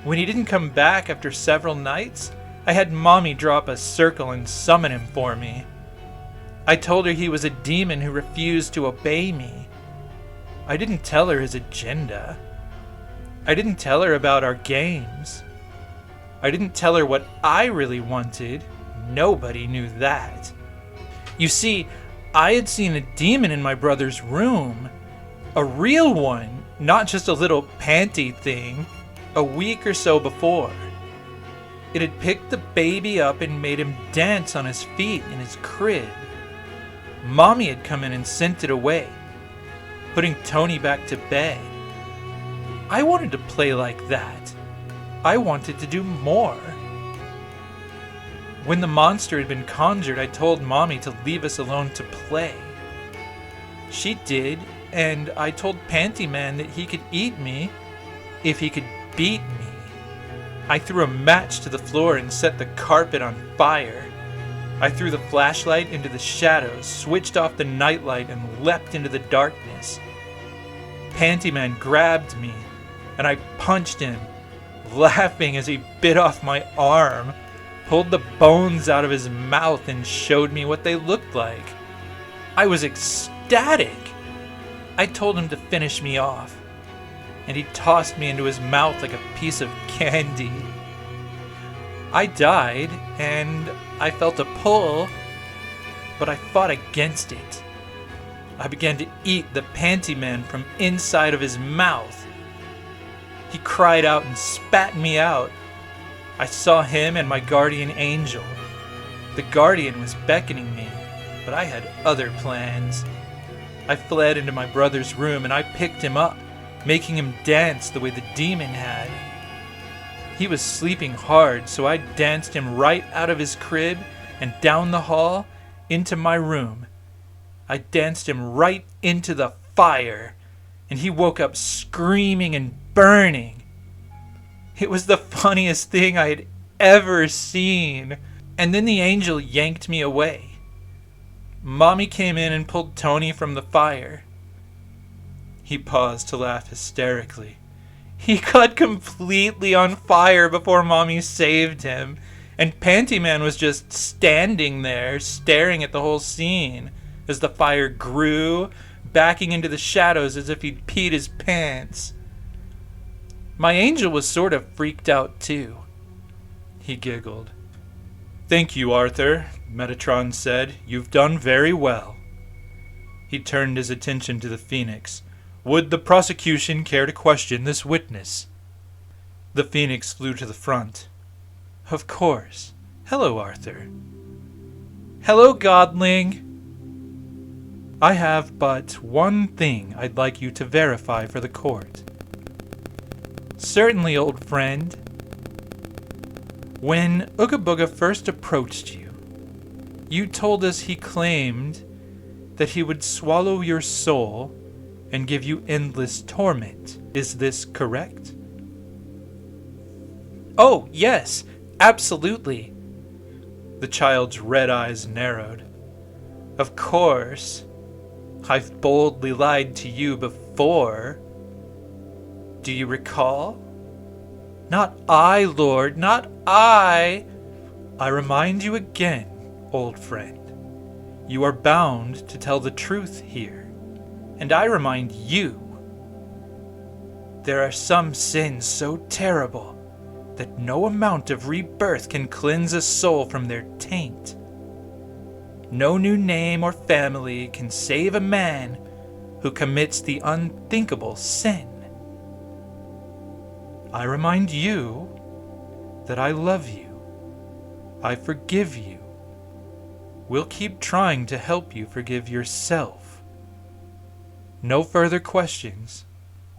When he didn't come back after several nights, I had Mommy draw up a circle and summon him for me. I told her he was a demon who refused to obey me. I didn't tell her his agenda. I didn't tell her about our games. I didn't tell her what I really wanted. Nobody knew that. You see, I had seen a demon in my brother's room. A real one, not just a little panty thing, a week or so before. It had picked the baby up and made him dance on his feet in his crib. Mommy had come in and sent it away, putting Tony back to bed. I wanted to play like that. I wanted to do more. When the monster had been conjured, I told Mommy to leave us alone to play. She did, and I told Panty Man that he could eat me if he could beat me. I threw a match to the floor and set the carpet on fire. I threw the flashlight into the shadows, switched off the nightlight, and leapt into the darkness. Panty Man grabbed me, and I punched him, laughing as he bit off my arm, pulled the bones out of his mouth, and showed me what they looked like. I was ecstatic. I told him to finish me off, and he tossed me into his mouth like a piece of candy. I died, and I felt a pull, but I fought against it. I began to eat the Panty Man from inside of his mouth. He cried out and spat me out. I saw him and my guardian angel. The guardian was beckoning me, but I had other plans. I fled into my brother's room and I picked him up, making him dance the way the demon had. He was sleeping hard, so I danced him right out of his crib and down the hall into my room. I danced him right into the fire, and he woke up screaming and burning. It was the funniest thing I had ever seen. And then the angel yanked me away. Mommy came in and pulled Tony from the fire. He paused to laugh hysterically. He caught completely on fire before Mommy saved him, and Panty Man was just standing there staring at the whole scene as the fire grew, backing into the shadows as if he'd peed his pants. My angel was sort of freaked out too. He giggled. "Thank you, Arthur," Metatron said. "You've done very well." He turned his attention to the Phoenix. "Would the prosecution care to question this witness?" The Phoenix flew to the front. "Of course. Hello, Arthur." "Hello, Godling." "I have but one thing I'd like you to verify for the court." "Certainly, old friend." When Ooga Booga first approached you, you told us he claimed that he would swallow your soul and give you endless torment. Is this correct? Oh, yes, absolutely. The child's red eyes narrowed. Of course. I've boldly lied to you before. Do you recall? Not I, Lord, not I. I remind you again, old friend. You are bound to tell the truth here. And I remind you, there are some sins so terrible that no amount of rebirth can cleanse a soul from their taint. No new name or family can save a man who commits the unthinkable sin. I remind you that I love you. I forgive you. We'll keep trying to help you forgive yourself. No further questions.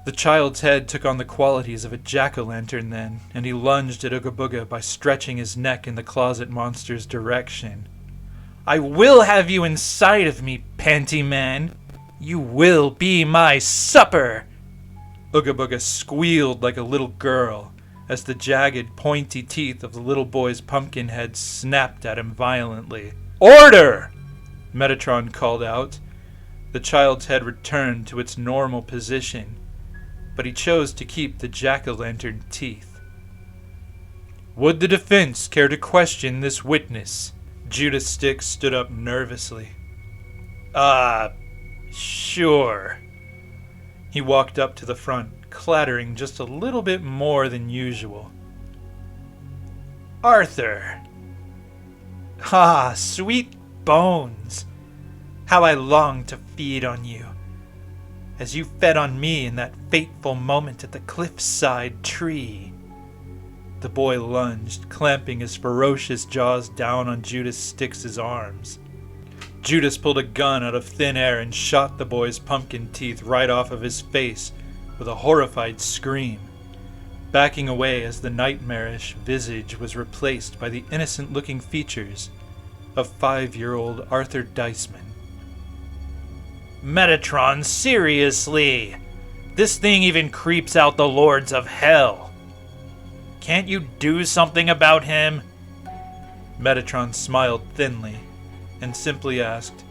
The child's head took on the qualities of a jack-o'-lantern then, and he lunged at Ooga Booga by stretching his neck in the closet monster's direction. I will have you inside of me, panty man. You will be my supper. Ooga Booga squealed like a little girl as the jagged, pointy teeth of the little boy's pumpkin head snapped at him violently. Order! Metatron called out. The child's head returned to its normal position, but he chose to keep the jack-o'-lantern teeth. Would the defense care to question this witness? Judas Styx stood up nervously. Sure. He walked up to the front, clattering just a little bit more than usual. Arthur. Ah, sweet bones. How I long to feed on you, as you fed on me in that fateful moment at the cliffside tree. The boy lunged, clamping his ferocious jaws down on Judas Styx's arms. Judas pulled a gun out of thin air and shot the boy's pumpkin teeth right off of his face with a horrified scream, backing away as the nightmarish visage was replaced by the innocent-looking features of 5-year-old Arthur Deisman. Metatron, seriously! This thing even creeps out the lords of hell. Can't you do something about him? Metatron smiled thinly and simply asked,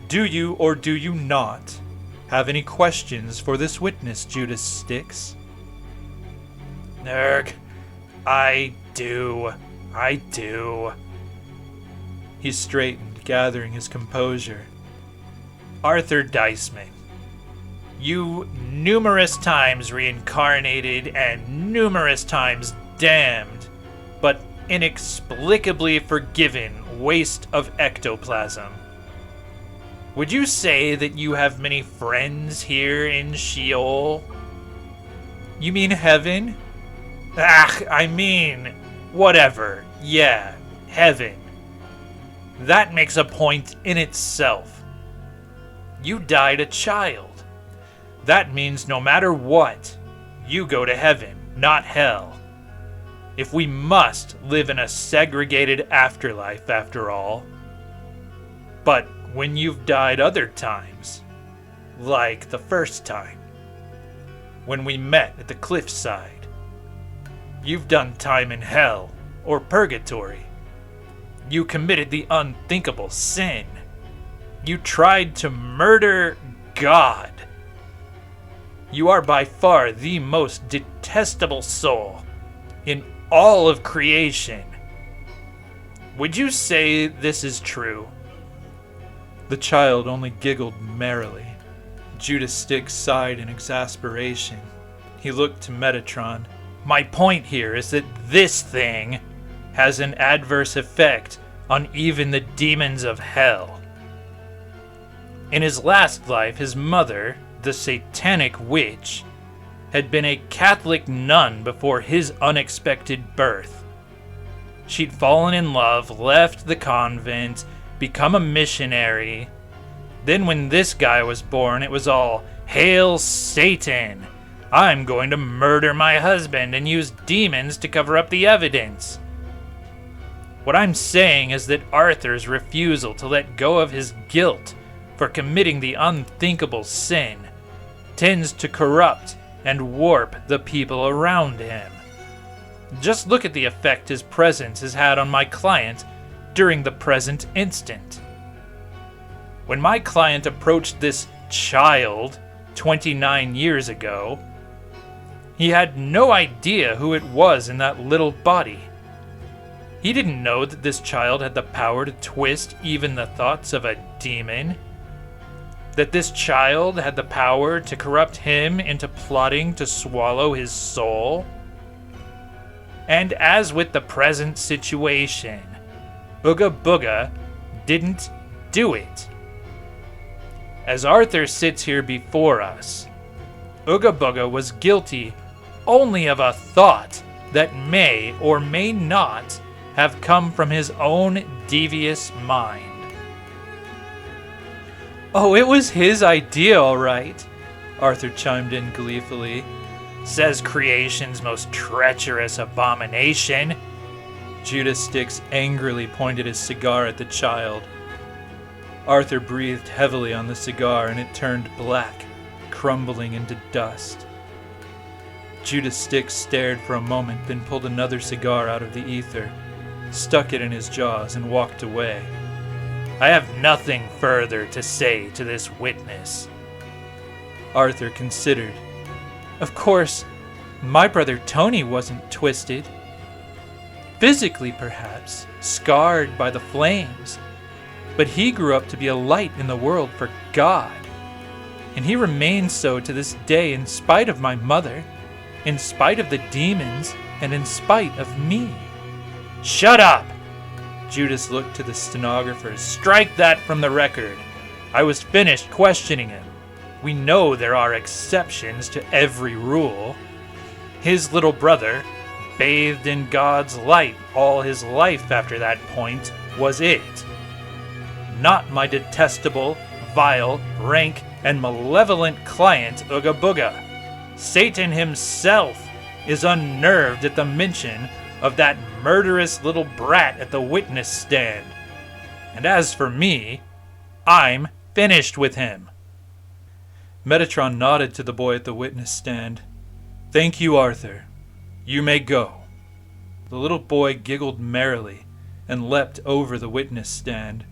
Do you or do you not have any questions for this witness, Judas Styx? Nerg, I do. He straightened, gathering his composure. Arthur Deisman, you numerous times reincarnated and numerous times damned, but inexplicably forgiven waste of ectoplasm. Would you say that you have many friends here in Sheol? You mean heaven? I mean, whatever. Yeah, heaven. That makes a point in itself. You died a child. That means no matter what, you go to heaven, not hell. If we must live in a segregated afterlife after all. But when you've died other times, like the first time, when we met at the cliffside, you've done time in hell or purgatory. You committed the unthinkable sin. You tried to murder God. You are by far the most detestable soul in all of creation. Would you say this is true? The child only giggled merrily. Judas Styx sighed in exasperation. He looked to Metatron. My point here is that this thing has an adverse effect on even the demons of hell. In his last life, his mother, the satanic witch, had been a Catholic nun before his unexpected birth. She'd fallen in love, left the convent, become a missionary. Then when this guy was born, it was all, "Hail Satan! I'm going to murder my husband and use demons to cover up the evidence." What I'm saying is that Arthur's refusal to let go of his guilt for committing the unthinkable sin tends to corrupt and warp the people around him. Just look at the effect his presence has had on my client during the present instant. When my client approached this child 29 years ago, he had no idea who it was in that little body. He didn't know that this child had the power to twist even the thoughts of a demon. That this child had the power to corrupt him into plotting to swallow his soul. And as with the present situation, Ooga Booga didn't do it. As Arthur sits here before us, Ooga Booga was guilty only of a thought that may or may not have come from his own devious mind. Oh, it was his idea, all right, Arthur chimed in gleefully. Says creation's most treacherous abomination. Judas Styx angrily pointed his cigar at the child. Arthur breathed heavily on the cigar and it turned black, crumbling into dust. Judas Styx stared for a moment, then pulled another cigar out of the ether, stuck it in his jaws, and walked away. I have nothing further to say to this witness. Arthur considered. Of course, my brother Tony wasn't twisted. Physically, perhaps, scarred by the flames, but he grew up to be a light in the world for God. And he remains so to this day in spite of my mother, in spite of the demons, and in spite of me. Shut up! Judas looked to the stenographers. Strike that from the record. I was finished questioning him. We know there are exceptions to every rule. His little brother, bathed in God's light all his life after that point, was it. Not my detestable, vile, rank, and malevolent client, Ooga Booga. Satan himself is unnerved at the mention of that murderous little brat at the witness stand. And as for me, I'm finished with him. Metatron nodded to the boy at the witness stand. Thank you, Arthur. You may go. The little boy giggled merrily and leapt over the witness stand.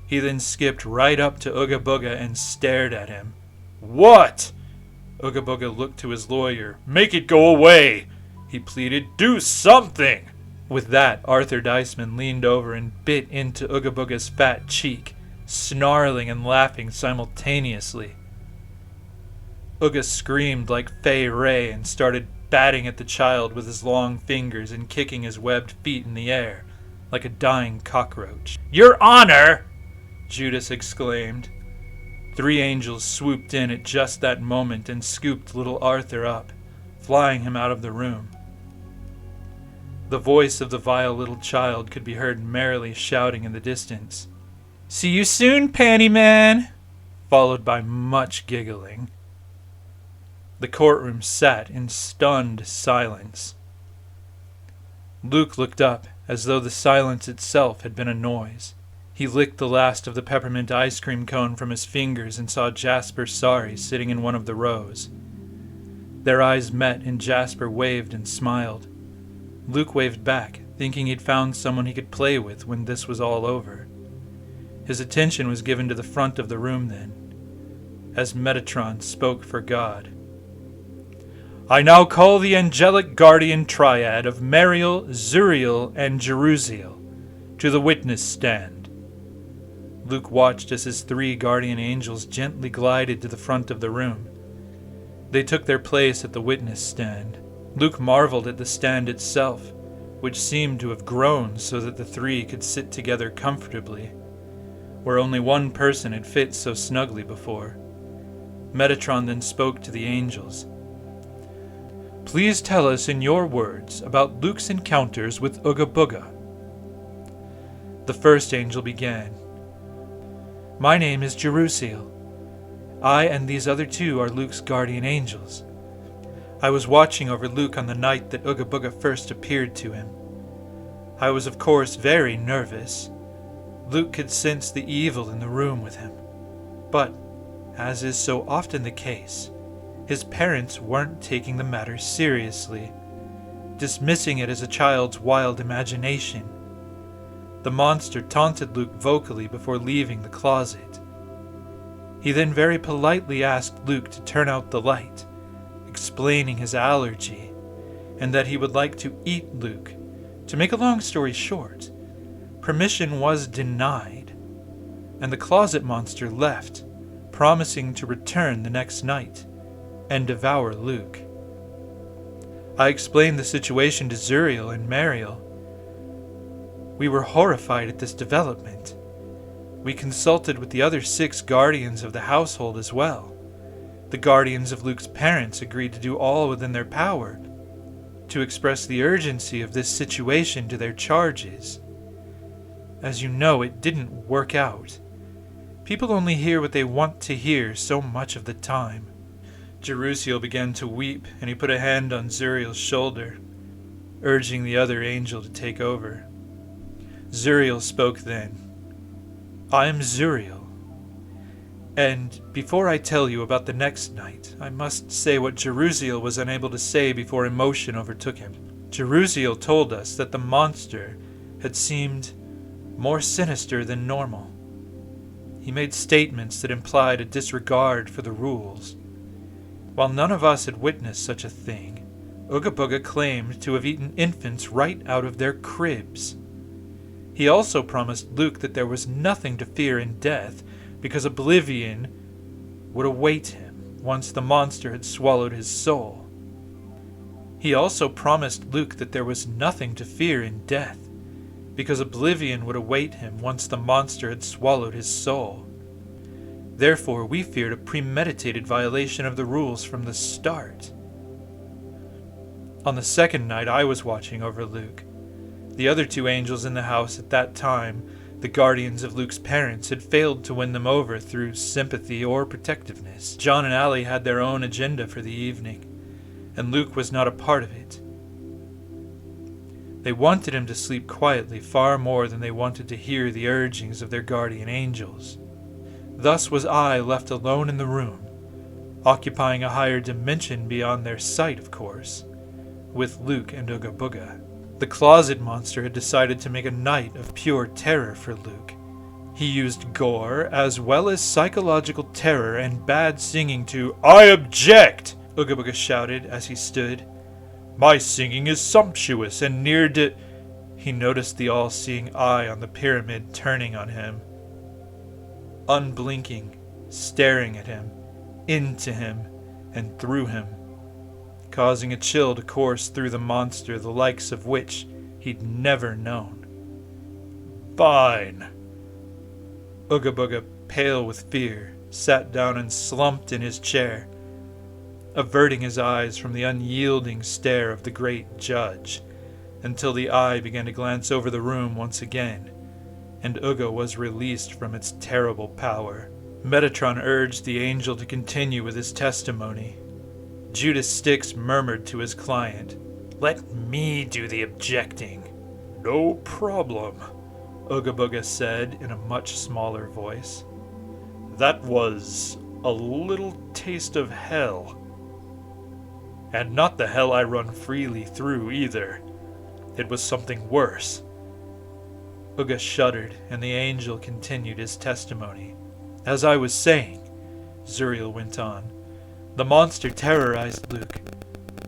He then skipped right up to Ooga Booga and stared at him. What? Ooga Booga looked to his lawyer. Make it go away, he pleaded. Do something! With that, Arthur Diceman leaned over and bit into Ooga Booga's fat cheek, snarling and laughing simultaneously. Ooga screamed like Fay Ray and started batting at the child with his long fingers and kicking his webbed feet in the air, like a dying cockroach. Your Honor! Judas exclaimed. 3 angels swooped in at just that moment and scooped little Arthur up, flying him out of the room. The voice of the vile little child could be heard merrily shouting in the distance. See you soon, Panty Man! Followed by much giggling. The courtroom sat in stunned silence. Luke looked up as though the silence itself had been a noise. He licked the last of the peppermint ice cream cone from his fingers and saw Jasper Sari sitting in one of the rows. Their eyes met and Jasper waved and smiled. Luke waved back, thinking he'd found someone he could play with when this was all over. His attention was given to the front of the room then, as Metatron spoke for God. I now call the angelic guardian triad of Mariel, Zuriel, and Jerusiel to the witness stand. Luke watched as his 3 guardian angels gently glided to the front of the room. They took their place at the witness stand. Luke marveled at the stand itself, which seemed to have grown so that the 3 could sit together comfortably, where only one person had fit so snugly before. Metatron then spoke to the angels. Please tell us in your words about Luke's encounters with Ooga Booga. The first angel began. My name is Jerusiel. I and these other 2 are Luke's guardian angels. I was watching over Luke on the night that Ooga Booga first appeared to him. I was of course very nervous. Luke could sense the evil in the room with him. But, as is so often the case, his parents weren't taking the matter seriously, dismissing it as a child's wild imagination. The monster taunted Luke vocally before leaving the closet. He then very politely asked Luke to turn out the light, explaining his allergy, and that he would like to eat Luke. To make a long story short, permission was denied, and the closet monster left, promising to return the next night and devour Luke. I explained the situation to Zuriel and Mariel. We were horrified at this development. We consulted with the other 6 guardians of the household as well. The guardians of Luke's parents agreed to do all within their power to express the urgency of this situation to their charges. As you know, it didn't work out. People only hear what they want to hear so much of the time. Jerusiel began to weep, and he put a hand on Zuriel's shoulder, urging the other angel to take over. Zuriel spoke then. I am Zuriel, and before I tell you about the next night, I must say what Jerusiel was unable to say before emotion overtook him. Jerusiel told us that the monster had seemed more sinister than normal. He made statements that implied a disregard for the rules. While none of us had witnessed such a thing, Ooga Booga claimed to have eaten infants right out of their cribs. He also promised Luke that there was nothing to fear in death because oblivion would await him once the monster had swallowed his soul. He also promised Luke that there was nothing to fear in death because oblivion would await him once the monster had swallowed his soul. Therefore, we feared a premeditated violation of the rules from the start. On the second night, I was watching over Luke. The other 2 angels in the house at that time, the guardians of Luke's parents, had failed to win them over through sympathy or protectiveness. John and Allie had their own agenda for the evening, and Luke was not a part of it. They wanted him to sleep quietly far more than they wanted to hear the urgings of their guardian angels. Thus was I left alone in the room, occupying a higher dimension beyond their sight, of course, with Luke and Ooga Booga. The closet monster had decided to make a night of pure terror for Luke. He used gore as well as psychological terror and bad singing to "I object!" Ooga Booga shouted as he stood. "My singing is sumptuous and near to..." He noticed the all-seeing eye on the pyramid turning on him, unblinking, staring at him, into him, and through him, causing a chill to course through the monster the likes of which he'd never known. "Fine!" Ooga Booga, pale with fear, sat down and slumped in his chair, averting his eyes from the unyielding stare of the great judge, until the eye began to glance over the room once again, and Ooga was released from its terrible power. Metatron urged the angel to continue with his testimony. Judas Styx murmured to his client, "Let me do the objecting." "No problem," Ooga Booga said in a much smaller voice. "That was a little taste of hell. And not the hell I run freely through either. It was something worse." Ooga shuddered, and the angel continued his testimony. "As I was saying," Zuriel went on, "the monster terrorized Luke,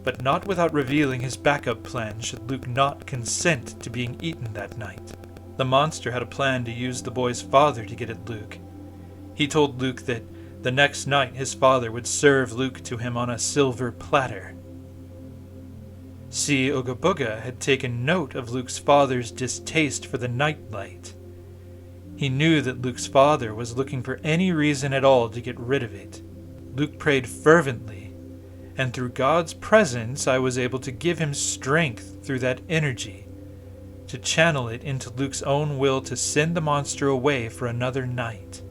but not without revealing his backup plan should Luke not consent to being eaten that night. The monster had a plan to use the boy's father to get at Luke. He told Luke that the next night his father would serve Luke to him on a silver platter. See, Ooga Booga had taken note of Luke's father's distaste for the nightlight. He knew that Luke's father was looking for any reason at all to get rid of it. Luke prayed fervently, and through God's presence I was able to give him strength through that energy, to channel it into Luke's own will to send the monster away for another night.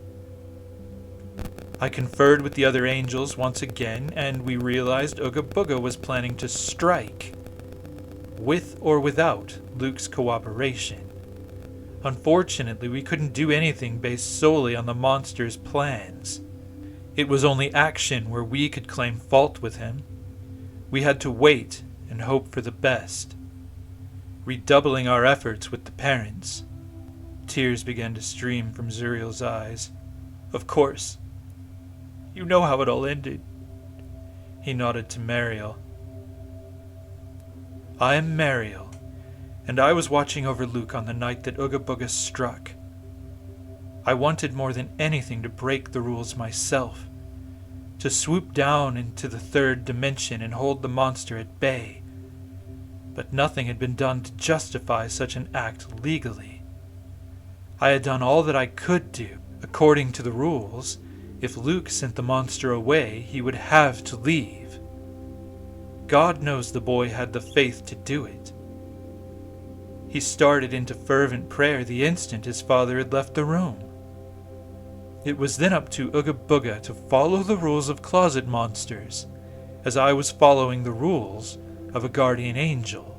I conferred with the other angels once again, and we realized Ooga Booga was planning to strike. with or without Luke's cooperation. Unfortunately, we couldn't do anything based solely on the monster's plans. It was only action where we could claim fault with him. We had to wait and hope for the best, redoubling our efforts with the parents. Tears began to stream from Zuriel's eyes. Of course. You know how it all ended. He nodded to Mariel. I am Mariel, and I was watching over Luke on the night that Ooga Booga struck. I wanted more than anything to break the rules myself, to swoop down into the third dimension and hold the monster at bay. But nothing had been done to justify such an act legally. I had done all that I could do. According to the rules, if Luke sent the monster away, he would have to leave. God knows the boy had the faith to do it. He started into fervent prayer the instant his father had left the room. It was then up to Ooga Booga to follow the rules of closet monsters, as I was following the rules of a guardian angel.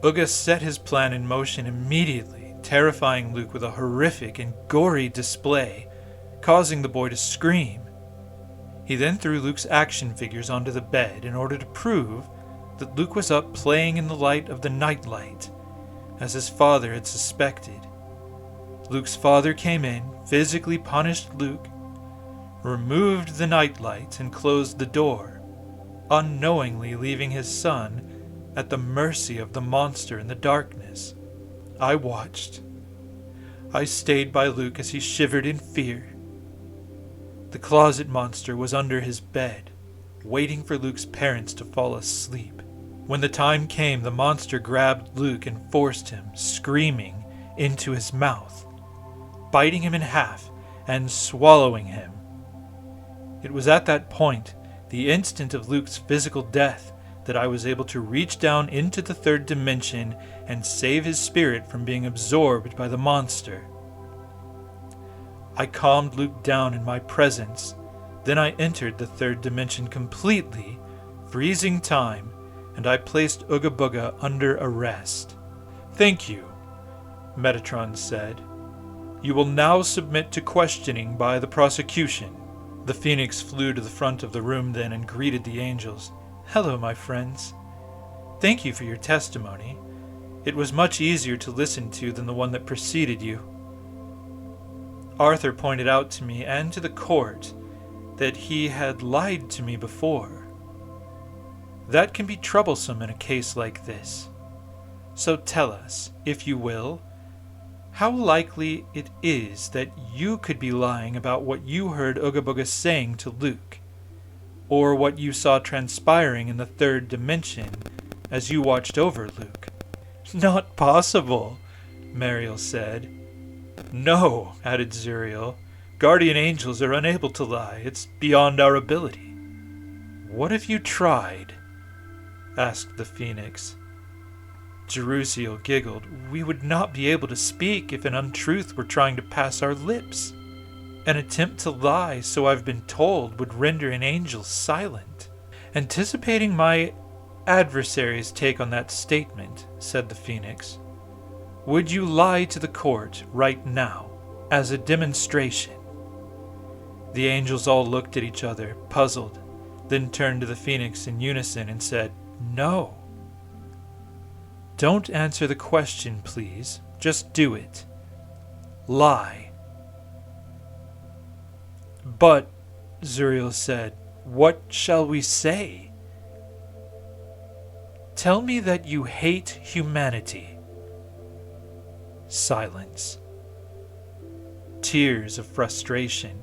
Ooga set his plan in motion immediately, terrifying Luke with a horrific and gory display, causing the boy to scream. He then threw Luke's action figures onto the bed in order to prove that Luke was up playing in the light of the nightlight, as his father had suspected. Luke's father came in, physically punished Luke, removed the nightlight, and closed the door, unknowingly leaving his son at the mercy of the monster in the darkness. I watched. I stayed by Luke as he shivered in fear. The closet monster was under his bed, waiting for Luke's parents to fall asleep. When the time came, the monster grabbed Luke and forced him, screaming, into his mouth, biting him in half and swallowing him. It was at that point, the instant of Luke's physical death, that I was able to reach down into the third dimension and save his spirit from being absorbed by the monster. I calmed Luke down in my presence. Then I entered the third dimension completely, freezing time, and I placed Ooga Booga under arrest. Thank you, Metatron said. You will now submit to questioning by the prosecution. The Phoenix flew to the front of the room then and greeted the angels. Hello, my friends. Thank you for your testimony. It was much easier to listen to than the one that preceded you. Arthur pointed out to me and to the court that he had lied to me before. That can be troublesome in a case like this. So tell us, if you will, how likely it is that you could be lying about what you heard Ooga Booga saying to Luke, or what you saw transpiring in the third dimension as you watched over Luke. Not possible, Mariel said. No, added Zuriel. Guardian angels are unable to lie. It's beyond our ability. What if you tried? Asked the Phoenix. Jerusiel giggled. We would not be able to speak if an untruth were trying to pass our lips. An attempt to lie, so I've been told, would render an angel silent. Anticipating my adversary's take on that statement, said the Phoenix, would you lie to the court right now, as a demonstration? The angels all looked at each other, puzzled, then turned to the Phoenix in unison and said, No. Don't answer the question, please. Just do it. Lie. But, Zuriel said, what shall we say? Tell me that you hate humanity. Silence. Tears of frustration.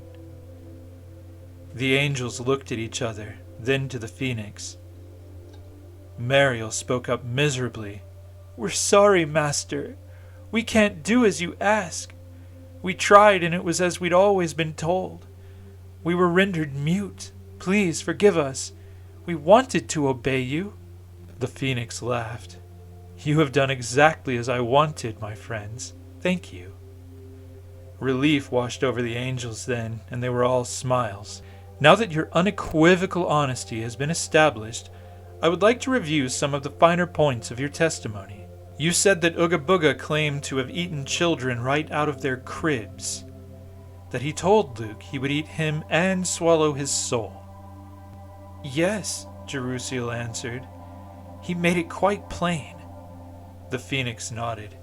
The angels looked at each other, then to the Phoenix. Mariel spoke up miserably. We're sorry, Master. We can't do as you ask. We tried, and it was as we'd always been told. We were rendered mute. Please forgive us. We wanted to obey you. The Phoenix laughed. You have done exactly as I wanted, my friends. Thank you. Relief washed over the angels then, and they were all smiles. Now that your unequivocal honesty has been established, I would like to review some of the finer points of your testimony. You said that Ooga Booga claimed to have eaten children right out of their cribs, that he told Luke he would eat him and swallow his soul. Yes, Jerusalem answered. He made it quite plain. The Phoenix nodded.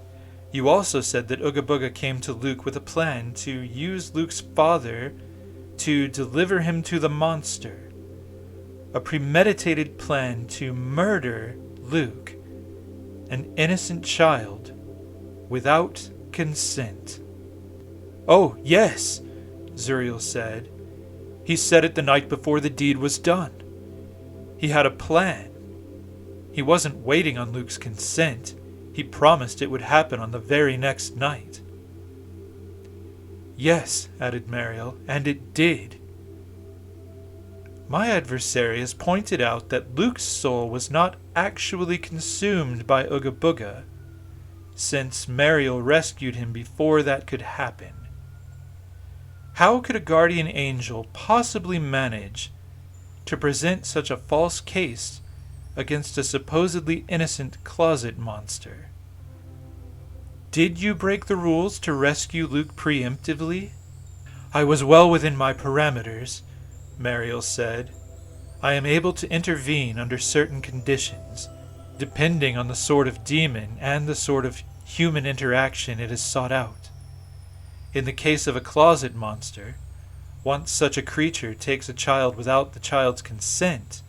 You also said that Ooga Booga came to Luke with a plan to use Luke's father to deliver him to the monster. A premeditated plan to murder Luke, an innocent child, without consent. Oh, yes, Zuriel said. He said it the night before the deed was done. He had a plan. He wasn't waiting on Luke's consent. He promised it would happen on the very next night. Yes, added Mariel, and it did. My adversary has pointed out that Luke's soul was not actually consumed by Ooga Booga, since Mariel rescued him before that could happen. How could a guardian angel possibly manage to present such a false case against a supposedly innocent closet monster? Did you break the rules to rescue Luke preemptively? I was well within my parameters, Mariel said. I am able to intervene under certain conditions, depending on the sort of demon and the sort of human interaction it has sought out. In the case of a closet monster, once such a creature takes a child without the child's consent,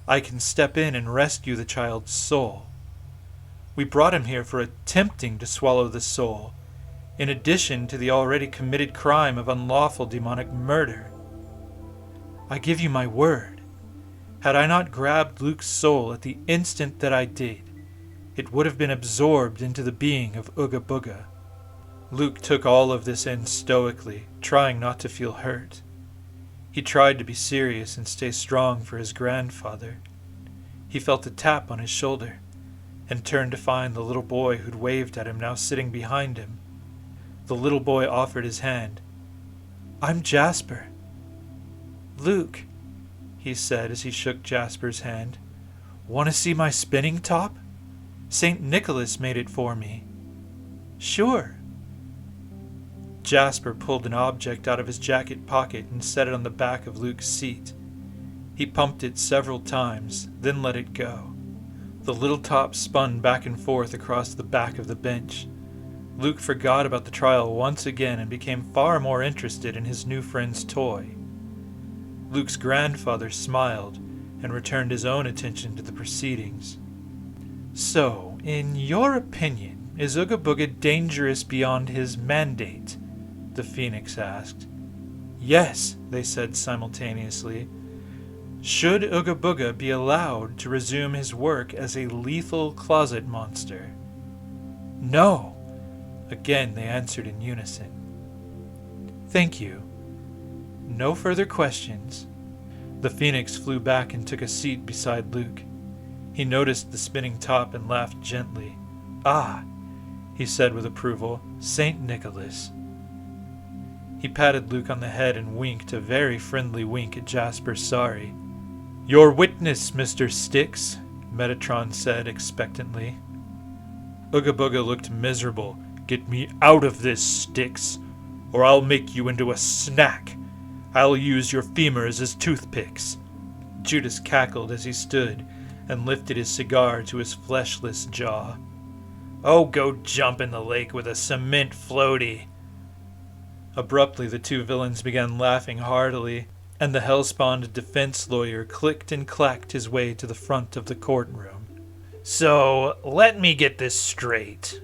I can step in and rescue the child's soul. We brought him here for attempting to swallow the soul, in addition to the already committed crime of unlawful demonic murder. I give you my word, had I not grabbed Luke's soul at the instant that I did, it would have been absorbed into the being of Ooga Booga. Luke took all of this in stoically, trying not to feel hurt. He tried to be serious and stay strong for his grandfather. He felt a tap on his shoulder, and turned to find the little boy who'd waved at him now sitting behind him. The little boy offered his hand. I'm Jasper. Luke, he said as he shook Jasper's hand. Want to see my spinning top? St. Nicholas made it for me. Sure. Jasper pulled an object out of his jacket pocket and set it on the back of Luke's seat. He pumped it several times, then let it go. The little top spun back and forth across the back of the bench. Luke forgot about the trial once again and became far more interested in his new friend's toy. Luke's grandfather smiled and returned his own attention to the proceedings. So, in your opinion, is Ooga Booga dangerous beyond his mandate? The Phoenix asked. Yes, they said simultaneously. Should Ooga Booga be allowed to resume his work as a lethal closet monster? No. Again they answered in unison. Thank you. No further questions. The Phoenix flew back and took a seat beside Luke. He noticed the spinning top and laughed gently. Ah, he said with approval, St. Nicholas. He patted Luke on the head and winked a very friendly wink at Jasper Sari. Your witness, Mr. Styx, Metatron said expectantly. Ooga Booga looked miserable. Get me out of this, Styx, or I'll make you into a snack. I'll use your femurs as toothpicks. Judas cackled as he stood and lifted his cigar to his fleshless jaw. Oh, go jump in the lake with a cement floaty. Abruptly, the two villains began laughing heartily, and the hellspawned defense lawyer clicked and clacked his way to the front of the courtroom. So, let me get this straight.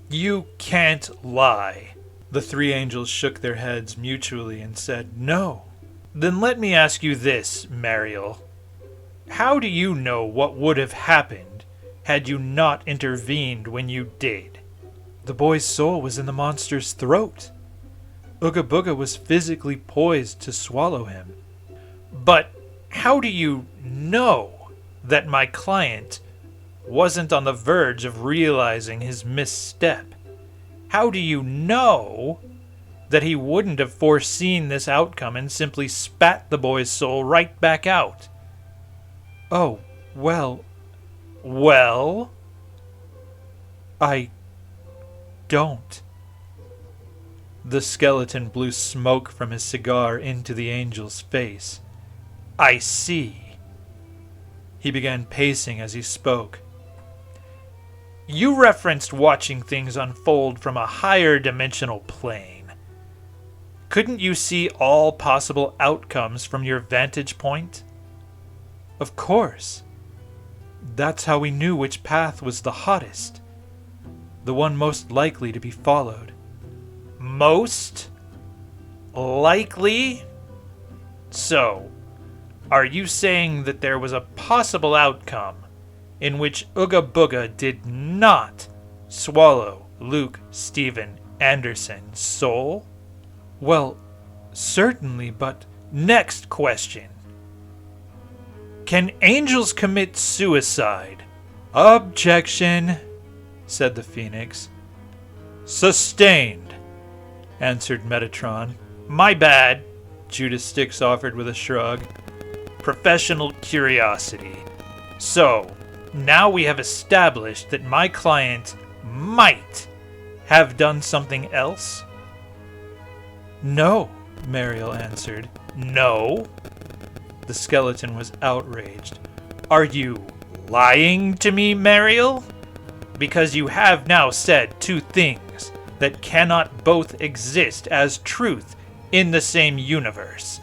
You can't lie. The three angels shook their heads mutually and said, No. Then let me ask you this, Mariel. How do you know what would have happened had you not intervened when you did? The boy's soul was in the monster's throat. Ooga Booga was physically poised to swallow him. But how do you know that my client wasn't on the verge of realizing his misstep? How do you know that he wouldn't have foreseen this outcome and simply spat the boy's soul right back out? Oh, Well, Well? I don't. The skeleton blew smoke from his cigar into the angel's face. I see. He began pacing as he spoke. You referenced watching things unfold from a higher dimensional plane. Couldn't you see all possible outcomes from your vantage point? Of course. That's how we knew which path was the hottest, the one most likely to be followed. Most likely? So, are you saying that there was a possible outcome in which Ooga Booga did not swallow Luke Steven Anderson's soul? Well, certainly, but Next question. Can angels commit suicide? objection, said the Phoenix. Sustained. Answered Metatron. My bad. Judas Styx offered with a shrug. Professional curiosity. So, now we have established that my client might have done something else? No, Mariel answered. No. The skeleton was outraged. Are you lying to me, Mariel? Because you have now said two things that cannot both exist as truth in the same universe.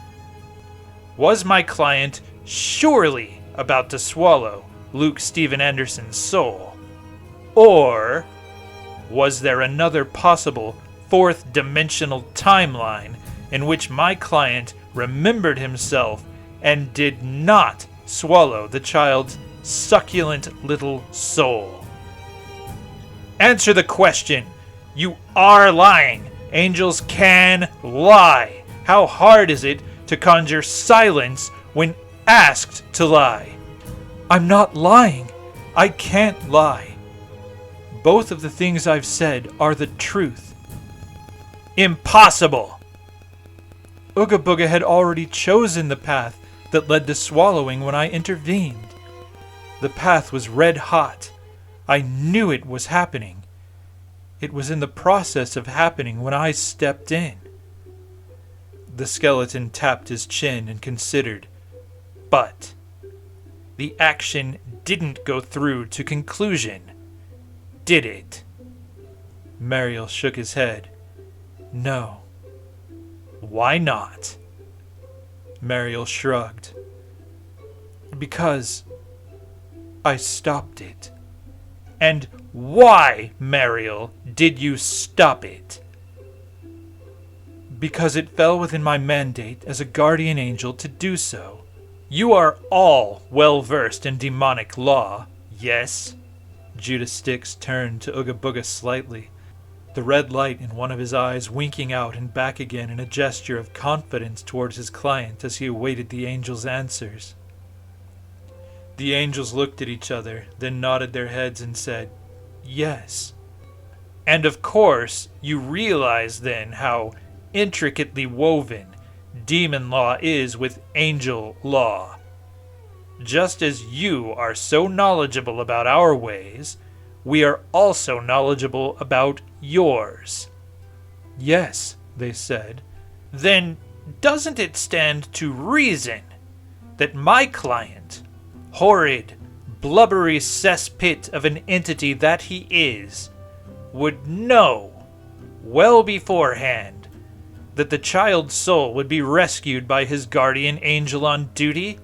Was my client surely about to swallow Luke Steven Anderson's soul? Or was there another possible fourth dimensional timeline in which my client remembered himself and did not swallow the child's succulent little soul? Answer the question. You are lying. Angels can lie. How hard is it to conjure silence when asked to lie? I'm not lying. I can't lie. Both of the things I've said are the truth. Impossible. Ooga Booga had already chosen the path that led to swallowing when I intervened. The path was red hot. I knew it was happening. It was in the process of happening when I stepped in. The skeleton tapped his chin and considered. But the action didn't go through to conclusion, did it? Mariel shook his head. No. Why not? Mariel shrugged. Because I stopped it. And why, Mariel, did you stop it? Because it fell within my mandate as a guardian angel to do so. You are all well versed in demonic law, yes? Judas Styx turned to Ooga Booga slightly, the red light in one of his eyes winking out and back again in a gesture of confidence towards his client as he awaited the angel's answers. The angels looked at each other, then nodded their heads and said, "Yes." And of course, you realize then how intricately woven demon law is with angel law. Just as you are so knowledgeable about our ways, we are also knowledgeable about yours. "Yes," they said. Then doesn't it stand to reason that my client, horrid, blubbery cesspit of an entity that he is, would know well beforehand that the child's soul would be rescued by his guardian angel on duty?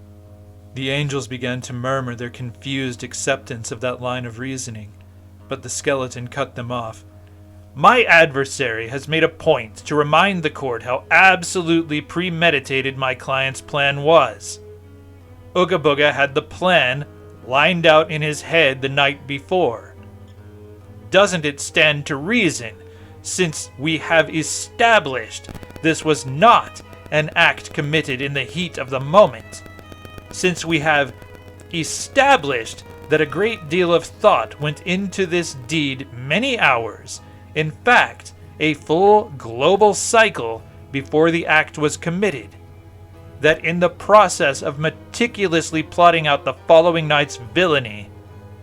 The angels began to murmur their confused acceptance of that line of reasoning, but the skeleton cut them off. My adversary has made a point to remind the court how absolutely premeditated my client's plan was. Ooga Booga had the plan lined out in his head the night before. Doesn't it stand to reason, since we have established this was not an act committed in the heat of the moment, since we have established that a great deal of thought went into this deed many hours, in fact, a full global cycle before the act was committed, that in the process of meticulously plotting out the following night's villainy,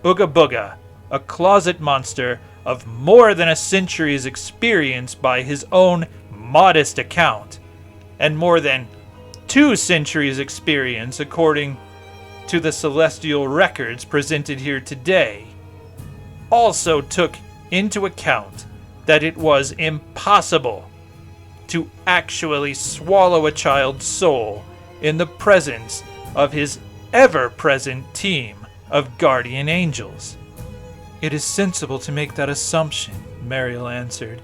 Ooga Booga, a closet monster of more than a century's experience by his own modest account, and more than 2 centuries' experience according to the celestial records presented here today, also took into account that it was impossible to actually swallow a child's soul in the presence of his ever-present team of guardian angels. It is sensible to make that assumption, Mariel answered.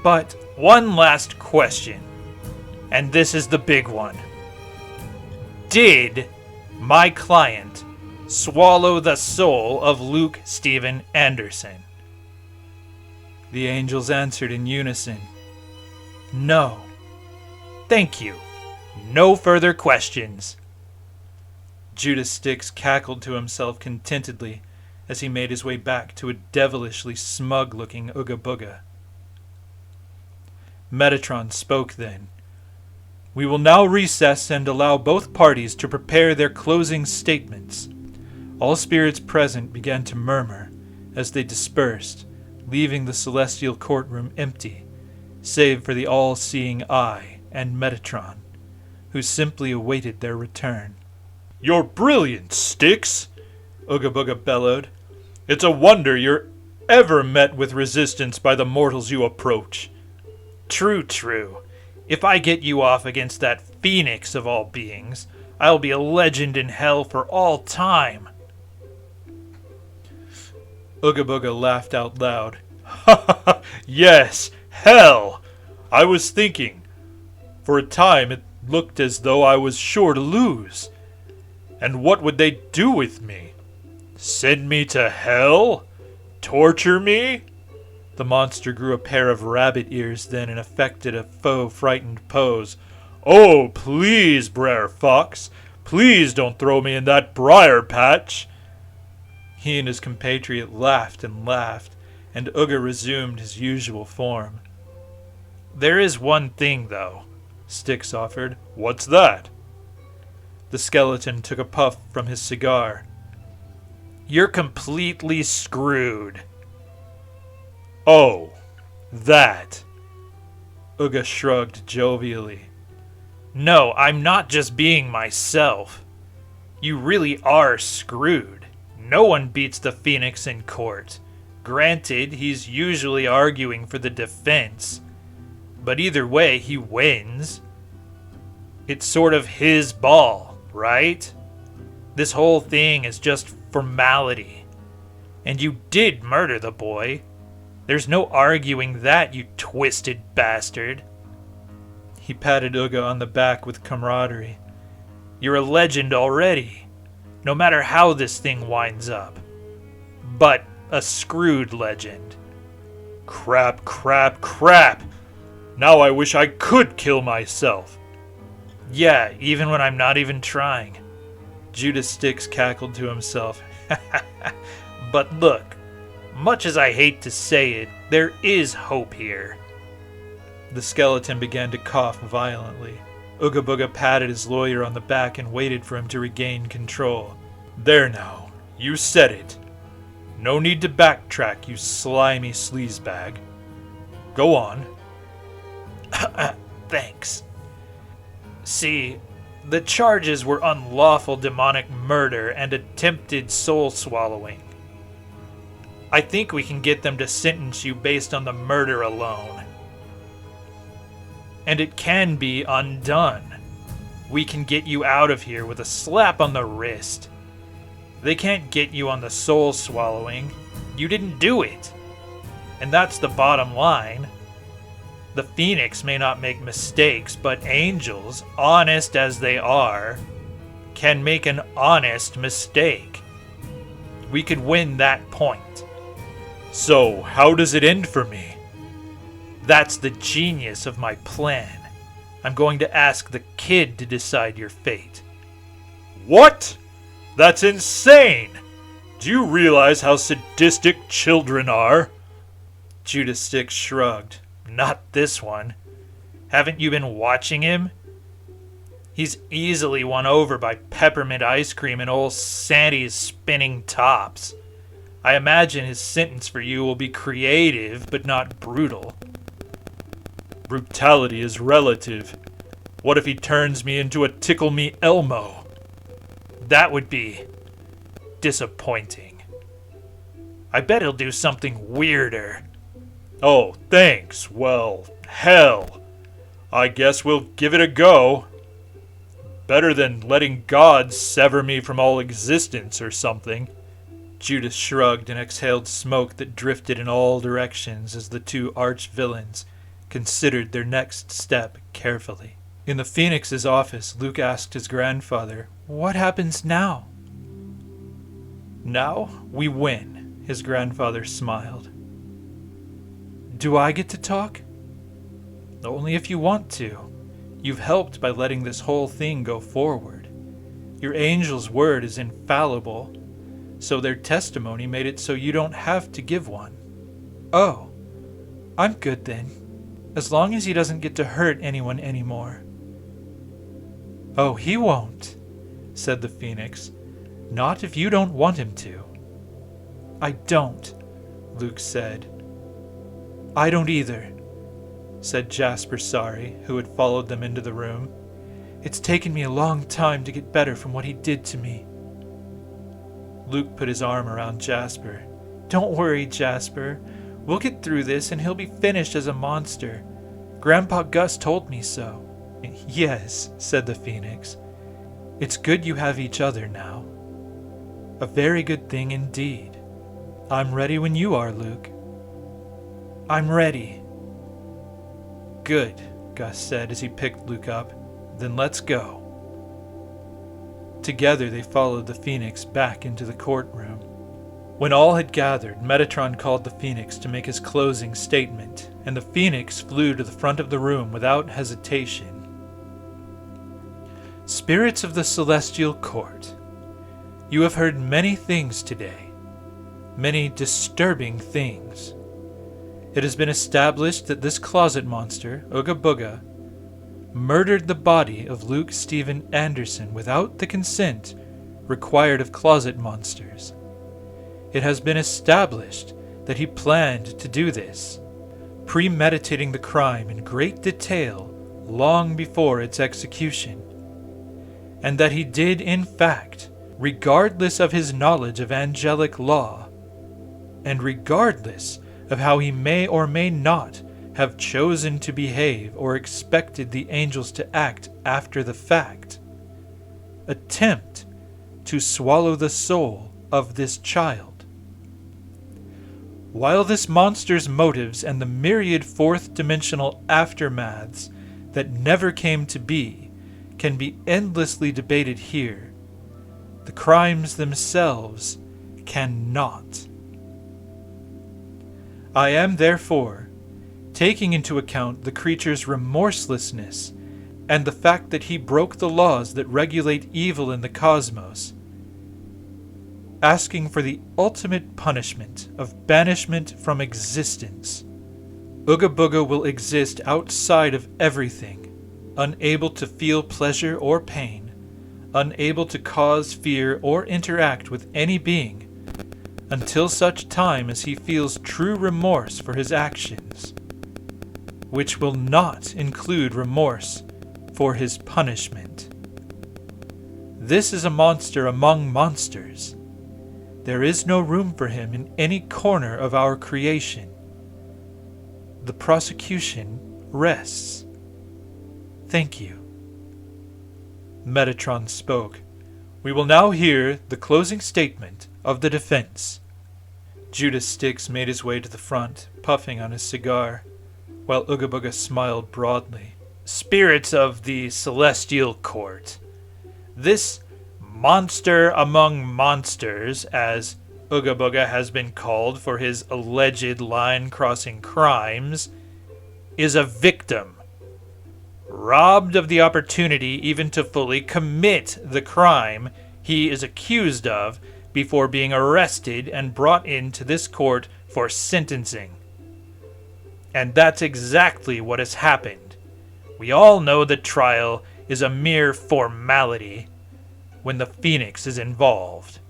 But one last question, and this is the big one. Did my client swallow the soul of Luke Steven Anderson? The angels answered in unison. No. Thank you. No further questions. Judas Styx cackled to himself contentedly as he made his way back to a devilishly smug-looking Ooga Booga. Metatron spoke then. We will now recess and allow both parties to prepare their closing statements. All spirits present began to murmur as they dispersed, leaving the celestial courtroom empty, save for the all-seeing eye and Metatron, who simply awaited their return. You're brilliant, Styx, Ooga Booga bellowed. It's a wonder you're ever met with resistance by the mortals you approach. True. If I get you off against that phoenix of all beings, I'll be a legend in hell for all time. Ooga Booga laughed out loud. Yes, hell! I was thinking. For a time it looked as though I was sure to lose. And what would they do with me? Send me to hell? Torture me? The monster grew a pair of rabbit ears then and affected a faux frightened pose. Oh, please, Brer Fox. Please don't throw me in that briar patch. He and his compatriot laughed, and Ooga resumed his usual form. There is one thing, though, Styx offered. What's that? The skeleton took a puff from his cigar. You're completely screwed. Oh, that. Ooga shrugged jovially. No, I'm not just being myself. You really are screwed. No one beats the Phoenix in court. Granted, he's usually arguing for the defense. But either way, he wins. It's sort of his ball, right? This whole thing is just formality. And you did murder the boy. There's no arguing that, you twisted bastard. He patted Ooga on the back with camaraderie. You're a legend already, no matter how this thing winds up. But a screwed legend. Crap. Now I wish I could kill myself. Yeah, even when I'm not even trying. Judas Styx cackled to himself. But look, much as I hate to say it, there is hope here. The skeleton began to cough violently. Ooga Booga patted his lawyer on the back and waited for him to regain control. There now, you said it. No need to backtrack, you slimy sleazebag. Go on. Thanks. See, the charges were unlawful demonic murder and attempted soul swallowing. I think we can get them to sentence you based on the murder alone. And it can be undone. We can get you out of here with a slap on the wrist. They can't get you on the soul swallowing. You didn't do it. And that's the bottom line. The Phoenix may not make mistakes, but angels, honest as they are, can make an honest mistake. We could win that point. So, how does it end for me? That's the genius of my plan. I'm going to ask the kid to decide your fate. What? That's insane! Do you realize how sadistic children are? Judas Styx shrugged. Not this one. Haven't you been watching him? He's easily won over by peppermint ice cream and old Sandy's spinning tops. I imagine his sentence for you will be creative, but not brutal. Brutality is relative. What if he turns me into a Tickle Me Elmo? That would be disappointing. I bet he'll do something weirder. Oh, thanks. Well, hell. I guess we'll give it a go. Better than letting God sever me from all existence or something. Judas shrugged and exhaled smoke that drifted in all directions as the two arch-villains considered their next step carefully. In the Phoenix's office, Luke asked his grandfather, "What happens now?" "Now we win," his grandfather smiled. "Do I get to talk?" "Only if you want to. You've helped by letting this whole thing go forward. Your angel's word is infallible, so their testimony made it so you don't have to give one." "Oh, I'm good then, as long as he doesn't get to hurt anyone anymore." "Oh, he won't," said the Phoenix. "Not if you don't want him to." "I don't," Luke said. "I don't either," said Jasper Sari, who had followed them into the room. "It's taken me a long time to get better from what he did to me." Luke put his arm around Jasper. "Don't worry, Jasper. We'll get through this and he'll be finished as a monster. Grandpa Gus told me so." "Yes," said the Phoenix. "It's good you have each other now. A very good thing indeed. I'm ready when you are, Luke." "I'm ready." "Good," Gus said as he picked Luke up. "Then let's go." Together they followed the Phoenix back into the courtroom. When all had gathered, Metatron called the Phoenix to make his closing statement, and the Phoenix flew to the front of the room without hesitation. "Spirits of the Celestial Court, you have heard many things today, many disturbing things. It has been established that this closet monster, Ooga Booga, murdered the body of Luke Stephen Anderson without the consent required of closet monsters. It has been established that he planned to do this, premeditating the crime in great detail long before its execution, and that he did in fact, regardless of his knowledge of angelic law, and regardless of how he may or may not have chosen to behave or expected the angels to act after the fact, attempt to swallow the soul of this child. While this monster's motives and the myriad fourth-dimensional aftermaths that never came to be can be endlessly debated here, the crimes themselves cannot. I am, therefore, taking into account the creature's remorselessness and the fact that he broke the laws that regulate evil in the cosmos, asking for the ultimate punishment of banishment from existence. Ooga Booga will exist outside of everything, unable to feel pleasure or pain, unable to cause fear or interact with any being, until such time as he feels true remorse for his actions, which will not include remorse for his punishment. This is a monster among monsters. There is no room for him in any corner of our creation. The prosecution rests. Thank you." Metatron spoke. "We will now hear the closing statement of the defense." Judas Styx made his way to the front, puffing on his cigar, while Ooga Booga smiled broadly. "Spirits of the Celestial Court, this monster among monsters, as Ooga Booga has been called for his alleged line-crossing crimes, is a victim, robbed of the opportunity even to fully commit the crime he is accused of before being arrested and brought into this court for sentencing. And that's exactly what has happened. We all know the trial is a mere formality when the Phoenix is involved.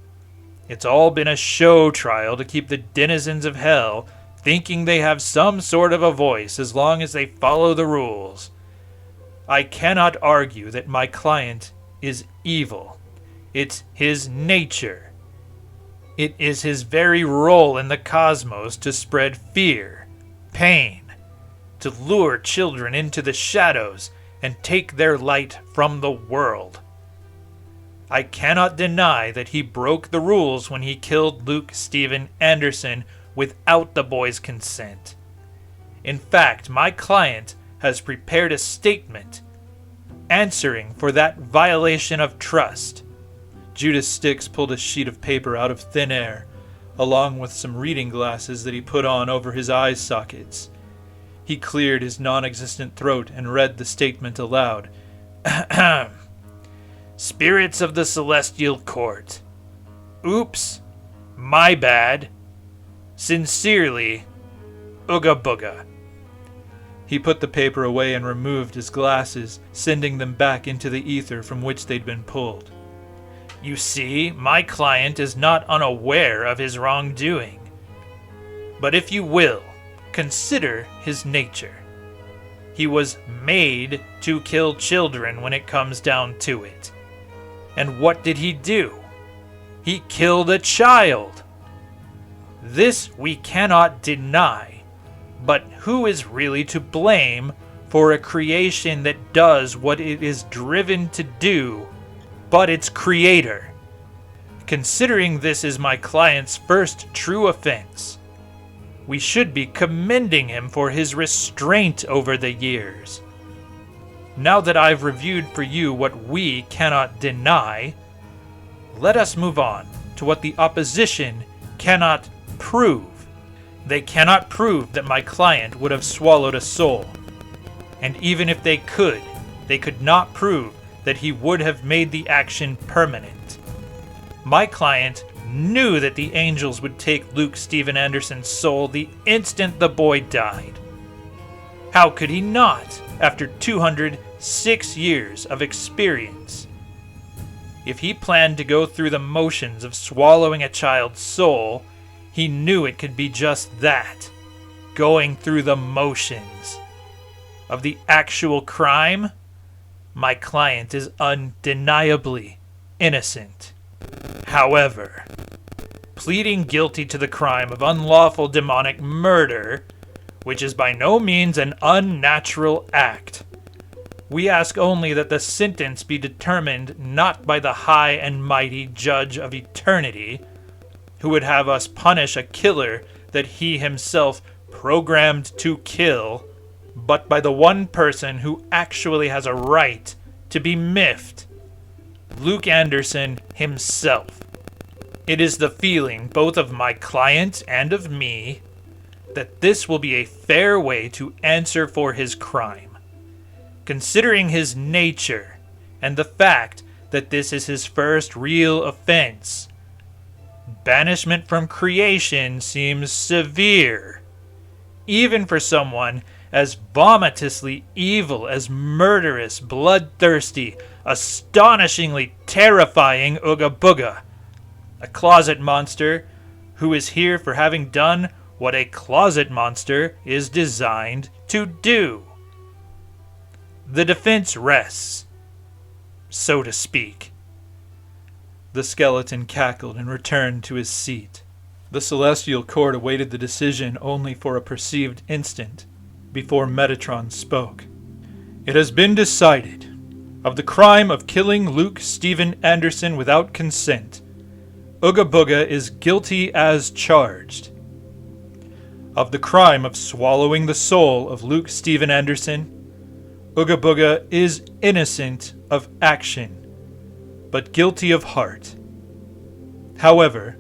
It's all been a show trial to keep the denizens of hell thinking they have some sort of a voice as long as they follow the rules. I cannot argue that my client is evil. It's his nature. It is his very role in the cosmos to spread fear, pain, to lure children into the shadows and take their light from the world. I cannot deny that he broke the rules when he killed Luke Steven Anderson without the boy's consent. In fact, my client has prepared a statement answering for that violation of trust. Judas Styx pulled a sheet of paper out of thin air, along with some reading glasses that he put on over his eye sockets. He cleared his non-existent throat and read the statement aloud. Spirits of the Celestial Court. Oops, my bad. Sincerely, Ooga Booga. He put the paper away and removed his glasses, sending them back into the ether from which they'd been pulled. You see, my client is not unaware of his wrongdoing. But if you will, consider his nature. He was made to kill children when it comes down to it. And what did he do? He killed a child. This we cannot deny. But who is really to blame for a creation that does what it is driven to do, but its creator? Considering this is my client's first true offense, we should be commending him for his restraint over the years. Now that I've reviewed for you what we cannot deny, let us move on to what the opposition cannot prove. They cannot prove that my client would have swallowed a soul. And even if they could not prove that he would have made the action permanent. My client knew that the angels would take Luke Steven Anderson's soul the instant the boy died. How could he not, after 206 years of experience? If he planned to go through the motions of swallowing a child's soul, he knew it could be just that, going through the motions. Of the actual crime, my client is undeniably innocent. However, pleading guilty to the crime of unlawful demonic murder, which is by no means an unnatural act, we ask only that the sentence be determined not by the high and mighty judge of eternity, who would have us punish a killer that he himself programmed to kill, but by the one person who actually has a right to be miffed, Luke Anderson himself. It is the feeling both of my client and of me that this will be a fair way to answer for his crime. Considering his nature and the fact that this is his first real offense, banishment from creation seems severe, even for someone as vomitously evil, as murderous, bloodthirsty, astonishingly terrifying Ooga Booga, a closet monster who is here for having done what a closet monster is designed to do. The defense rests, so to speak. The skeleton cackled and returned to his seat. The celestial court awaited the decision only for a perceived instant before Metatron spoke. It has been decided. Of the crime of killing Luke Steven Anderson without consent, Ooga Booga is guilty as charged. Of the crime of swallowing the soul of Luke Steven Anderson, Ooga Booga is innocent of action, but guilty of heart. However,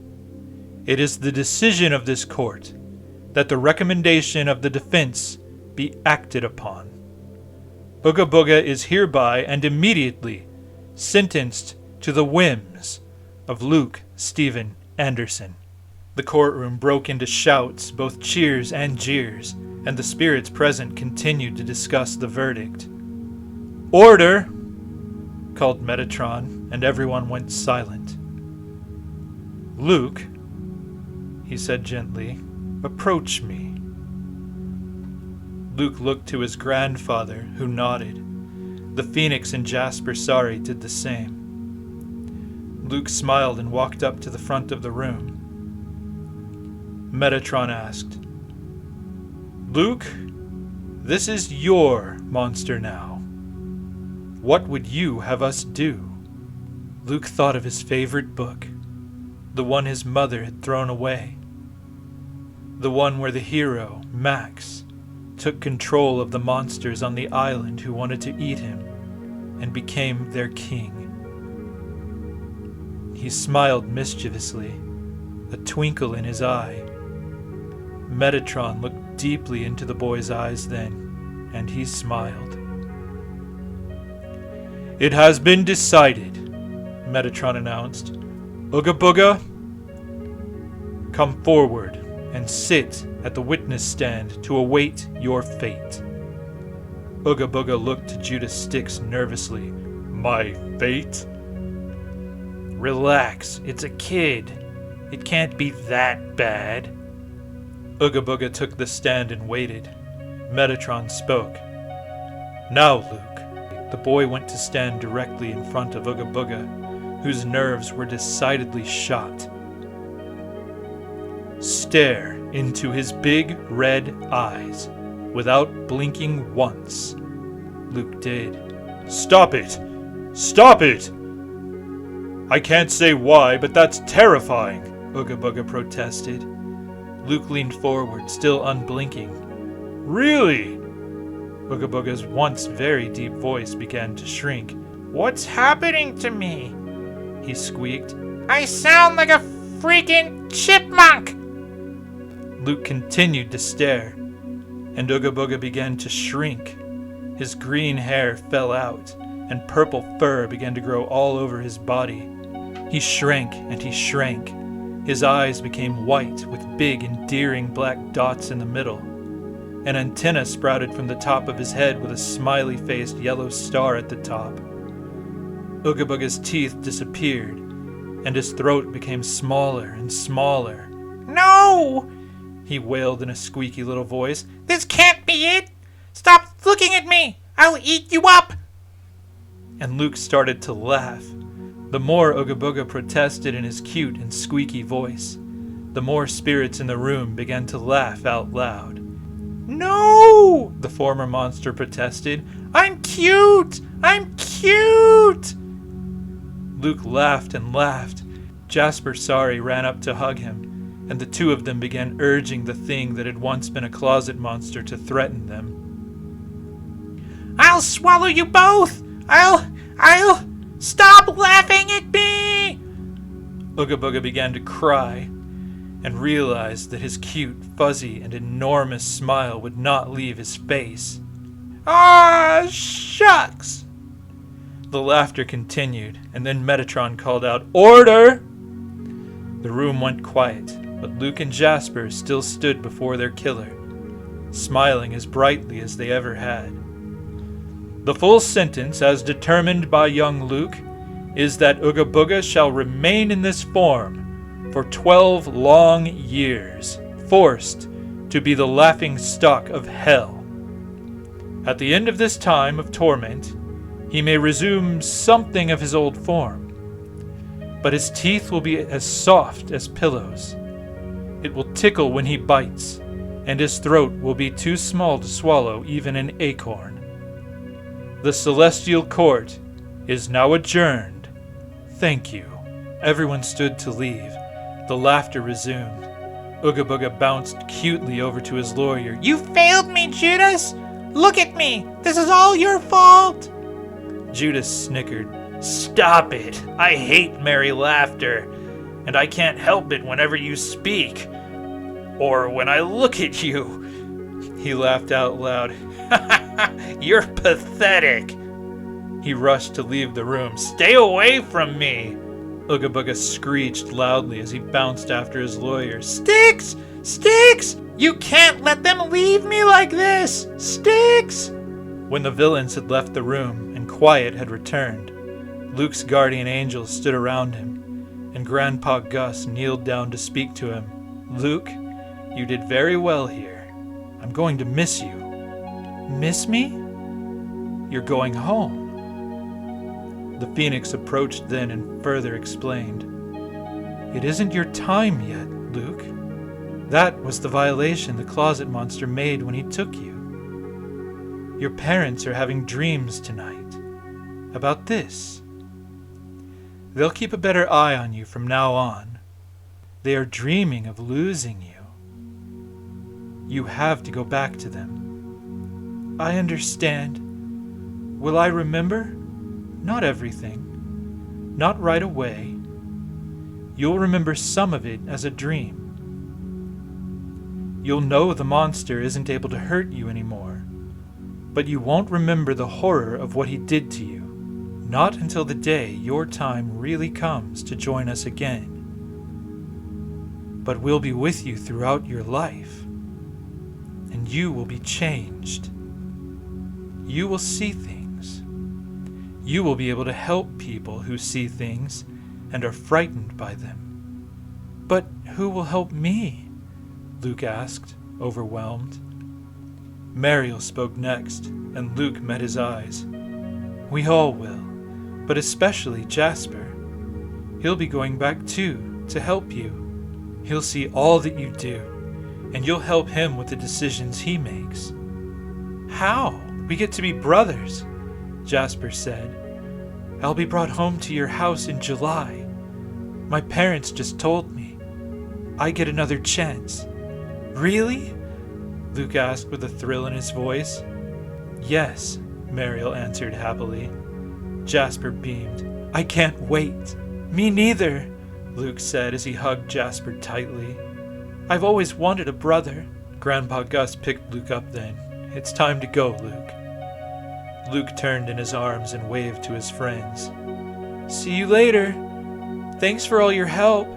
it is the decision of this court that the recommendation of the defense be acted upon. Ooga Booga is hereby and immediately sentenced to the whims of Luke Steven Anderson. The courtroom broke into shouts, both cheers and jeers, and the spirits present continued to discuss the verdict. Order! called Metatron, and everyone went silent. "Luke," he said gently, "approach me." Luke looked to his grandfather, who nodded. The Phoenix and Jasper Sari did the same. Luke smiled and walked up to the front of the room. Metatron asked, "Luke, this is your monster now. What would you have us do?" Luke thought of his favorite book, the one his mother had thrown away. The one where the hero, Max, took control of the monsters on the island who wanted to eat him and became their king. He smiled mischievously, a twinkle in his eye. Metatron looked deeply into the boy's eyes then, and he smiled. "It has been decided," Metatron announced. "Ooga Booga, come forward and sit at the witness stand to await your fate." Ooga Booga looked to Judas Styx nervously. "My fate?" "Relax, it's a kid. It can't be that bad." Ooga Booga took the stand and waited. Metatron spoke. "Now, Luke." The boy went to stand directly in front of Ooga Booga, whose nerves were decidedly shot. "Stare into his big red eyes, without blinking once." Luke did. "Stop it! Stop it! I can't say why, but that's terrifying," Ooga Booga protested. Luke leaned forward, still unblinking. "Really?" Ooga Booga's once very deep voice began to shrink. What's happening to me? He squeaked. I sound like a freaking chipmunk! Luke continued to stare, and Ooga Booga began to shrink. His green hair fell out, and purple fur began to grow all over his body. He shrank and he shrank. His eyes became white with big, endearing black dots in the middle. An antenna sprouted from the top of his head with a smiley-faced yellow star at the top. Ooga Booga's teeth disappeared, and his throat became smaller and smaller. No! He wailed in a squeaky little voice. This can't be it! Stop looking at me! I'll eat you up! And Luke started to laugh. The more Ooga Booga protested in his cute and squeaky voice, the more spirits in the room began to laugh out loud. No! The former monster protested. I'm cute! I'm cute! Luke laughed and laughed. Jasper Sari ran up to hug him, and the two of them began urging the thing that had once been a closet monster to threaten them. I'll swallow you both! I'll... Stop laughing at me! Ooga Booga began to cry, and realized that his cute, fuzzy, and enormous smile would not leave his face. Ah, shucks! The laughter continued, and then Metatron called out, "Order!" The room went quiet, but Luke and Jasper still stood before their killer, smiling as brightly as they ever had. The full sentence, as determined by young Luke, is that Ooga Booga shall remain in this form for 12 long years, forced to be the laughing stock of hell. At the end of this time of torment, he may resume something of his old form, but his teeth will be as soft as pillows. It will tickle when he bites, and his throat will be too small to swallow even an acorn. The celestial court is now adjourned. Thank you. Everyone stood to leave. The laughter resumed. Ooga Booga bounced cutely over to his lawyer. You failed me, Judas! Look at me! This is all your fault! Judas snickered. Stop it! I hate merry laughter, and I can't help it whenever you speak. Or when I look at you. He laughed out loud. You're pathetic. He rushed to leave the room. Stay away from me! Ooga Booga screeched loudly as he bounced after his lawyer. Styx! Styx! You can't let them leave me like this! Styx! When the villains had left the room and quiet had returned, Luke's guardian angels stood around him, and Grandpa Gus kneeled down to speak to him. "Luke, you did very well here. I'm going to miss you." "Miss me?" "You're going home." The phoenix approached then and further explained. "It isn't your time yet, Luke. That was the violation the closet monster made when he took you. Your parents are having dreams tonight about this. They'll keep a better eye on you from now on. They are dreaming of losing you. You have to go back to them." "I understand. Will I remember?" "Not everything. Not right away. You'll remember some of it as a dream. You'll know the monster isn't able to hurt you anymore, but you won't remember the horror of what he did to you. Not until the day your time really comes to join us again. But we'll be with you throughout your life, and you will be changed. You will see things. You will be able to help people who see things and are frightened by them." "But who will help me?" Luke asked, overwhelmed. Mariel spoke next, and Luke met his eyes. "We all will, but especially Jasper. He'll be going back too, to help you. He'll see all that you do, and you'll help him with the decisions he makes." "How? We get to be brothers," Jasper said. "I'll be brought home to your house in July. My parents just told me. I get another chance." "Really?" Luke asked with a thrill in his voice. "Yes," Mariel answered happily. Jasper beamed. "I can't wait." "Me neither," Luke said as he hugged Jasper tightly. "I've always wanted a brother." Grandpa Gus picked Luke up then. "It's time to go, Luke." Luke turned in his arms and waved to his friends. "See you later. Thanks for all your help."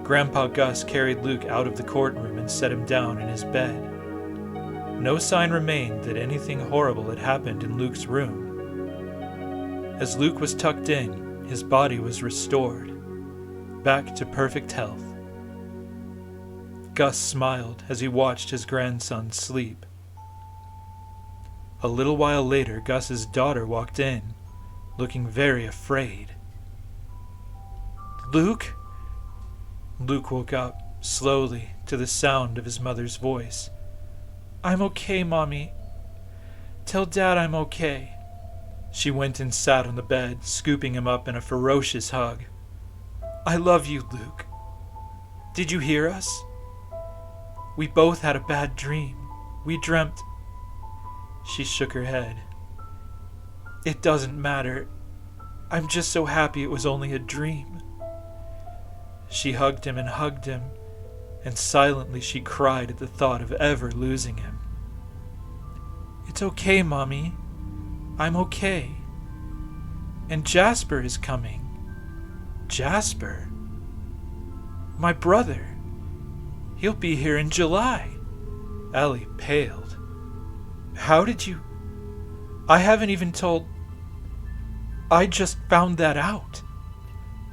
Grandpa Gus carried Luke out of the courtroom and set him down in his bed. No sign remained that anything horrible had happened in Luke's room. As Luke was tucked in, his body was restored, back to perfect health. Gus smiled as he watched his grandson sleep. A little while later, Gus's daughter walked in, looking very afraid. "Luke?" Luke woke up, slowly, to the sound of his mother's voice. "I'm okay, Mommy. Tell Dad I'm okay." She went and sat on the bed, scooping him up in a ferocious hug. "I love you, Luke. Did you hear us? We both had a bad dream. We dreamt..." She shook her head. "It doesn't matter. I'm just so happy it was only a dream." She hugged him, and silently she cried at the thought of ever losing him. "It's okay, Mommy. I'm okay. And Jasper is coming." "Jasper?" "My brother. He'll be here in July." Allie paled. "How did you..." "I haven't even told... I just found that out.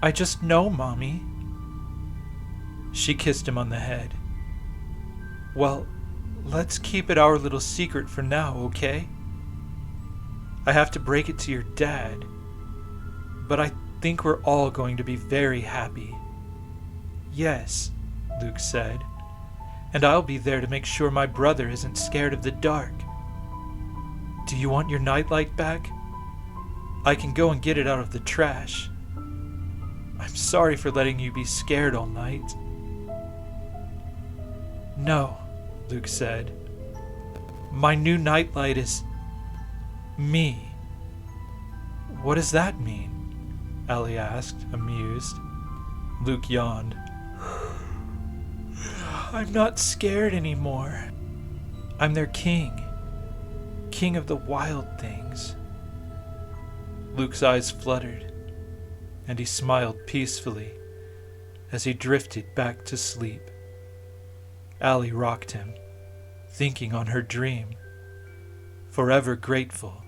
I just know, Mommy." She kissed him on the head. "Well, let's keep it our little secret for now, okay? I have to break it to your dad, but I think we're all going to be very happy." "Yes," Luke said, "and I'll be there to make sure my brother isn't scared of the dark. Do you want your nightlight back? I can go and get it out of the trash. I'm sorry for letting you be scared all night." "No," Luke said. "My new nightlight is... me." "What does that mean?" Allie asked, amused. Luke yawned. "I'm not scared anymore. I'm their king. King of the wild things." Luke's eyes fluttered, and he smiled peacefully as he drifted back to sleep. Allie rocked him, thinking on her dream, forever grateful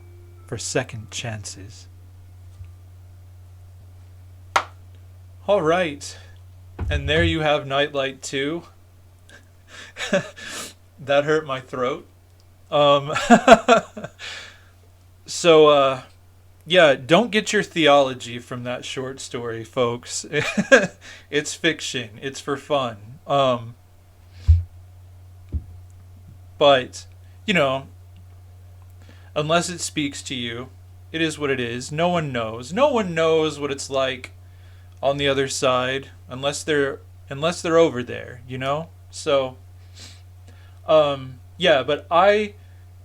for second chances. All right. And there you have Nightlight 2. That hurt my throat. Um, so, yeah, don't get your theology from that short story, folks. It's fiction. It's for fun. But, you know, unless it speaks to you, it is what it is. No one knows. No one knows what it's like on the other side unless they're over there, you know? So, yeah, but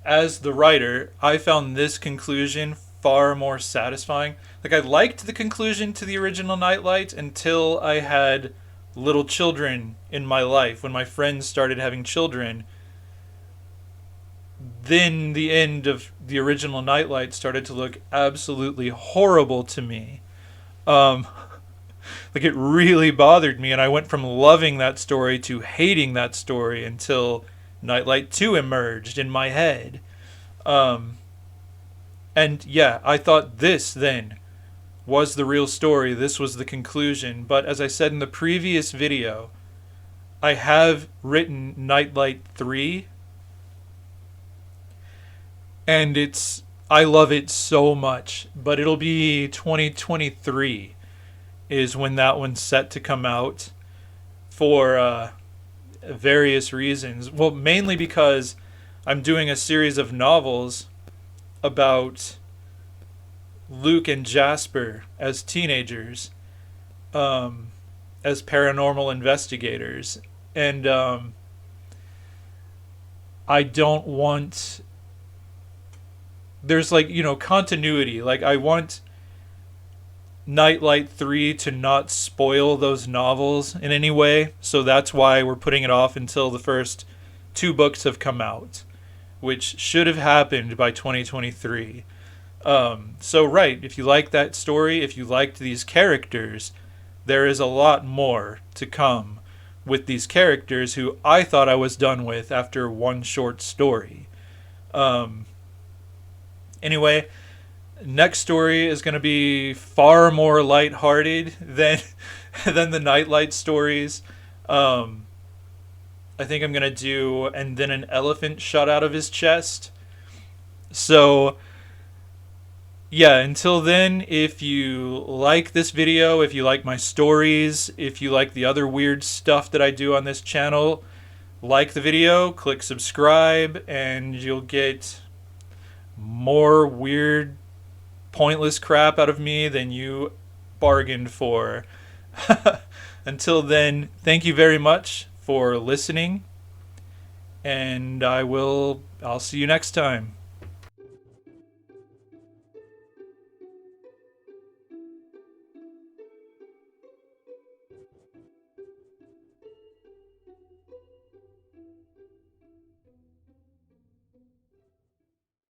as the writer, I found this conclusion far more satisfying. Like, I liked the conclusion to the original Nightlight until I had little children in my life. When my friends started having children, then the end of the original Nightlight started to look absolutely horrible to me. Um, like, it really bothered me, and I went from loving that story to hating that story until Nightlight 2 emerged in my head. And yeah, I thought this then was the real story. This was the conclusion. But as I said in the previous video, I have written Nightlight 3. And I love it so much. But it'll be 2023 is when that one's set to come out for various reasons. Well, mainly because I'm doing a series of novels about Luke and Jasper as teenagers, as paranormal investigators. And I don't want... There's, like, continuity. Like, I want Nightlight 3 to not spoil those novels in any way. So that's why we're putting it off until the first 2 books have come out, which should have happened by 2023. So, right, if you like that story, if you liked these characters, there is a lot more to come with these characters who I thought I was done with after one short story. Anyway, next story is going to be far more lighthearted than the Nightlight stories. I think I'm going to do "And Then an Elephant Shot Out of His Chest." So, yeah, until then, if you like this video, if you like my stories, if you like the other weird stuff that I do on this channel, like the video, click subscribe, and you'll get more weird, pointless crap out of me than you bargained for. Until then, thank you very much for listening, and I'll see you next time.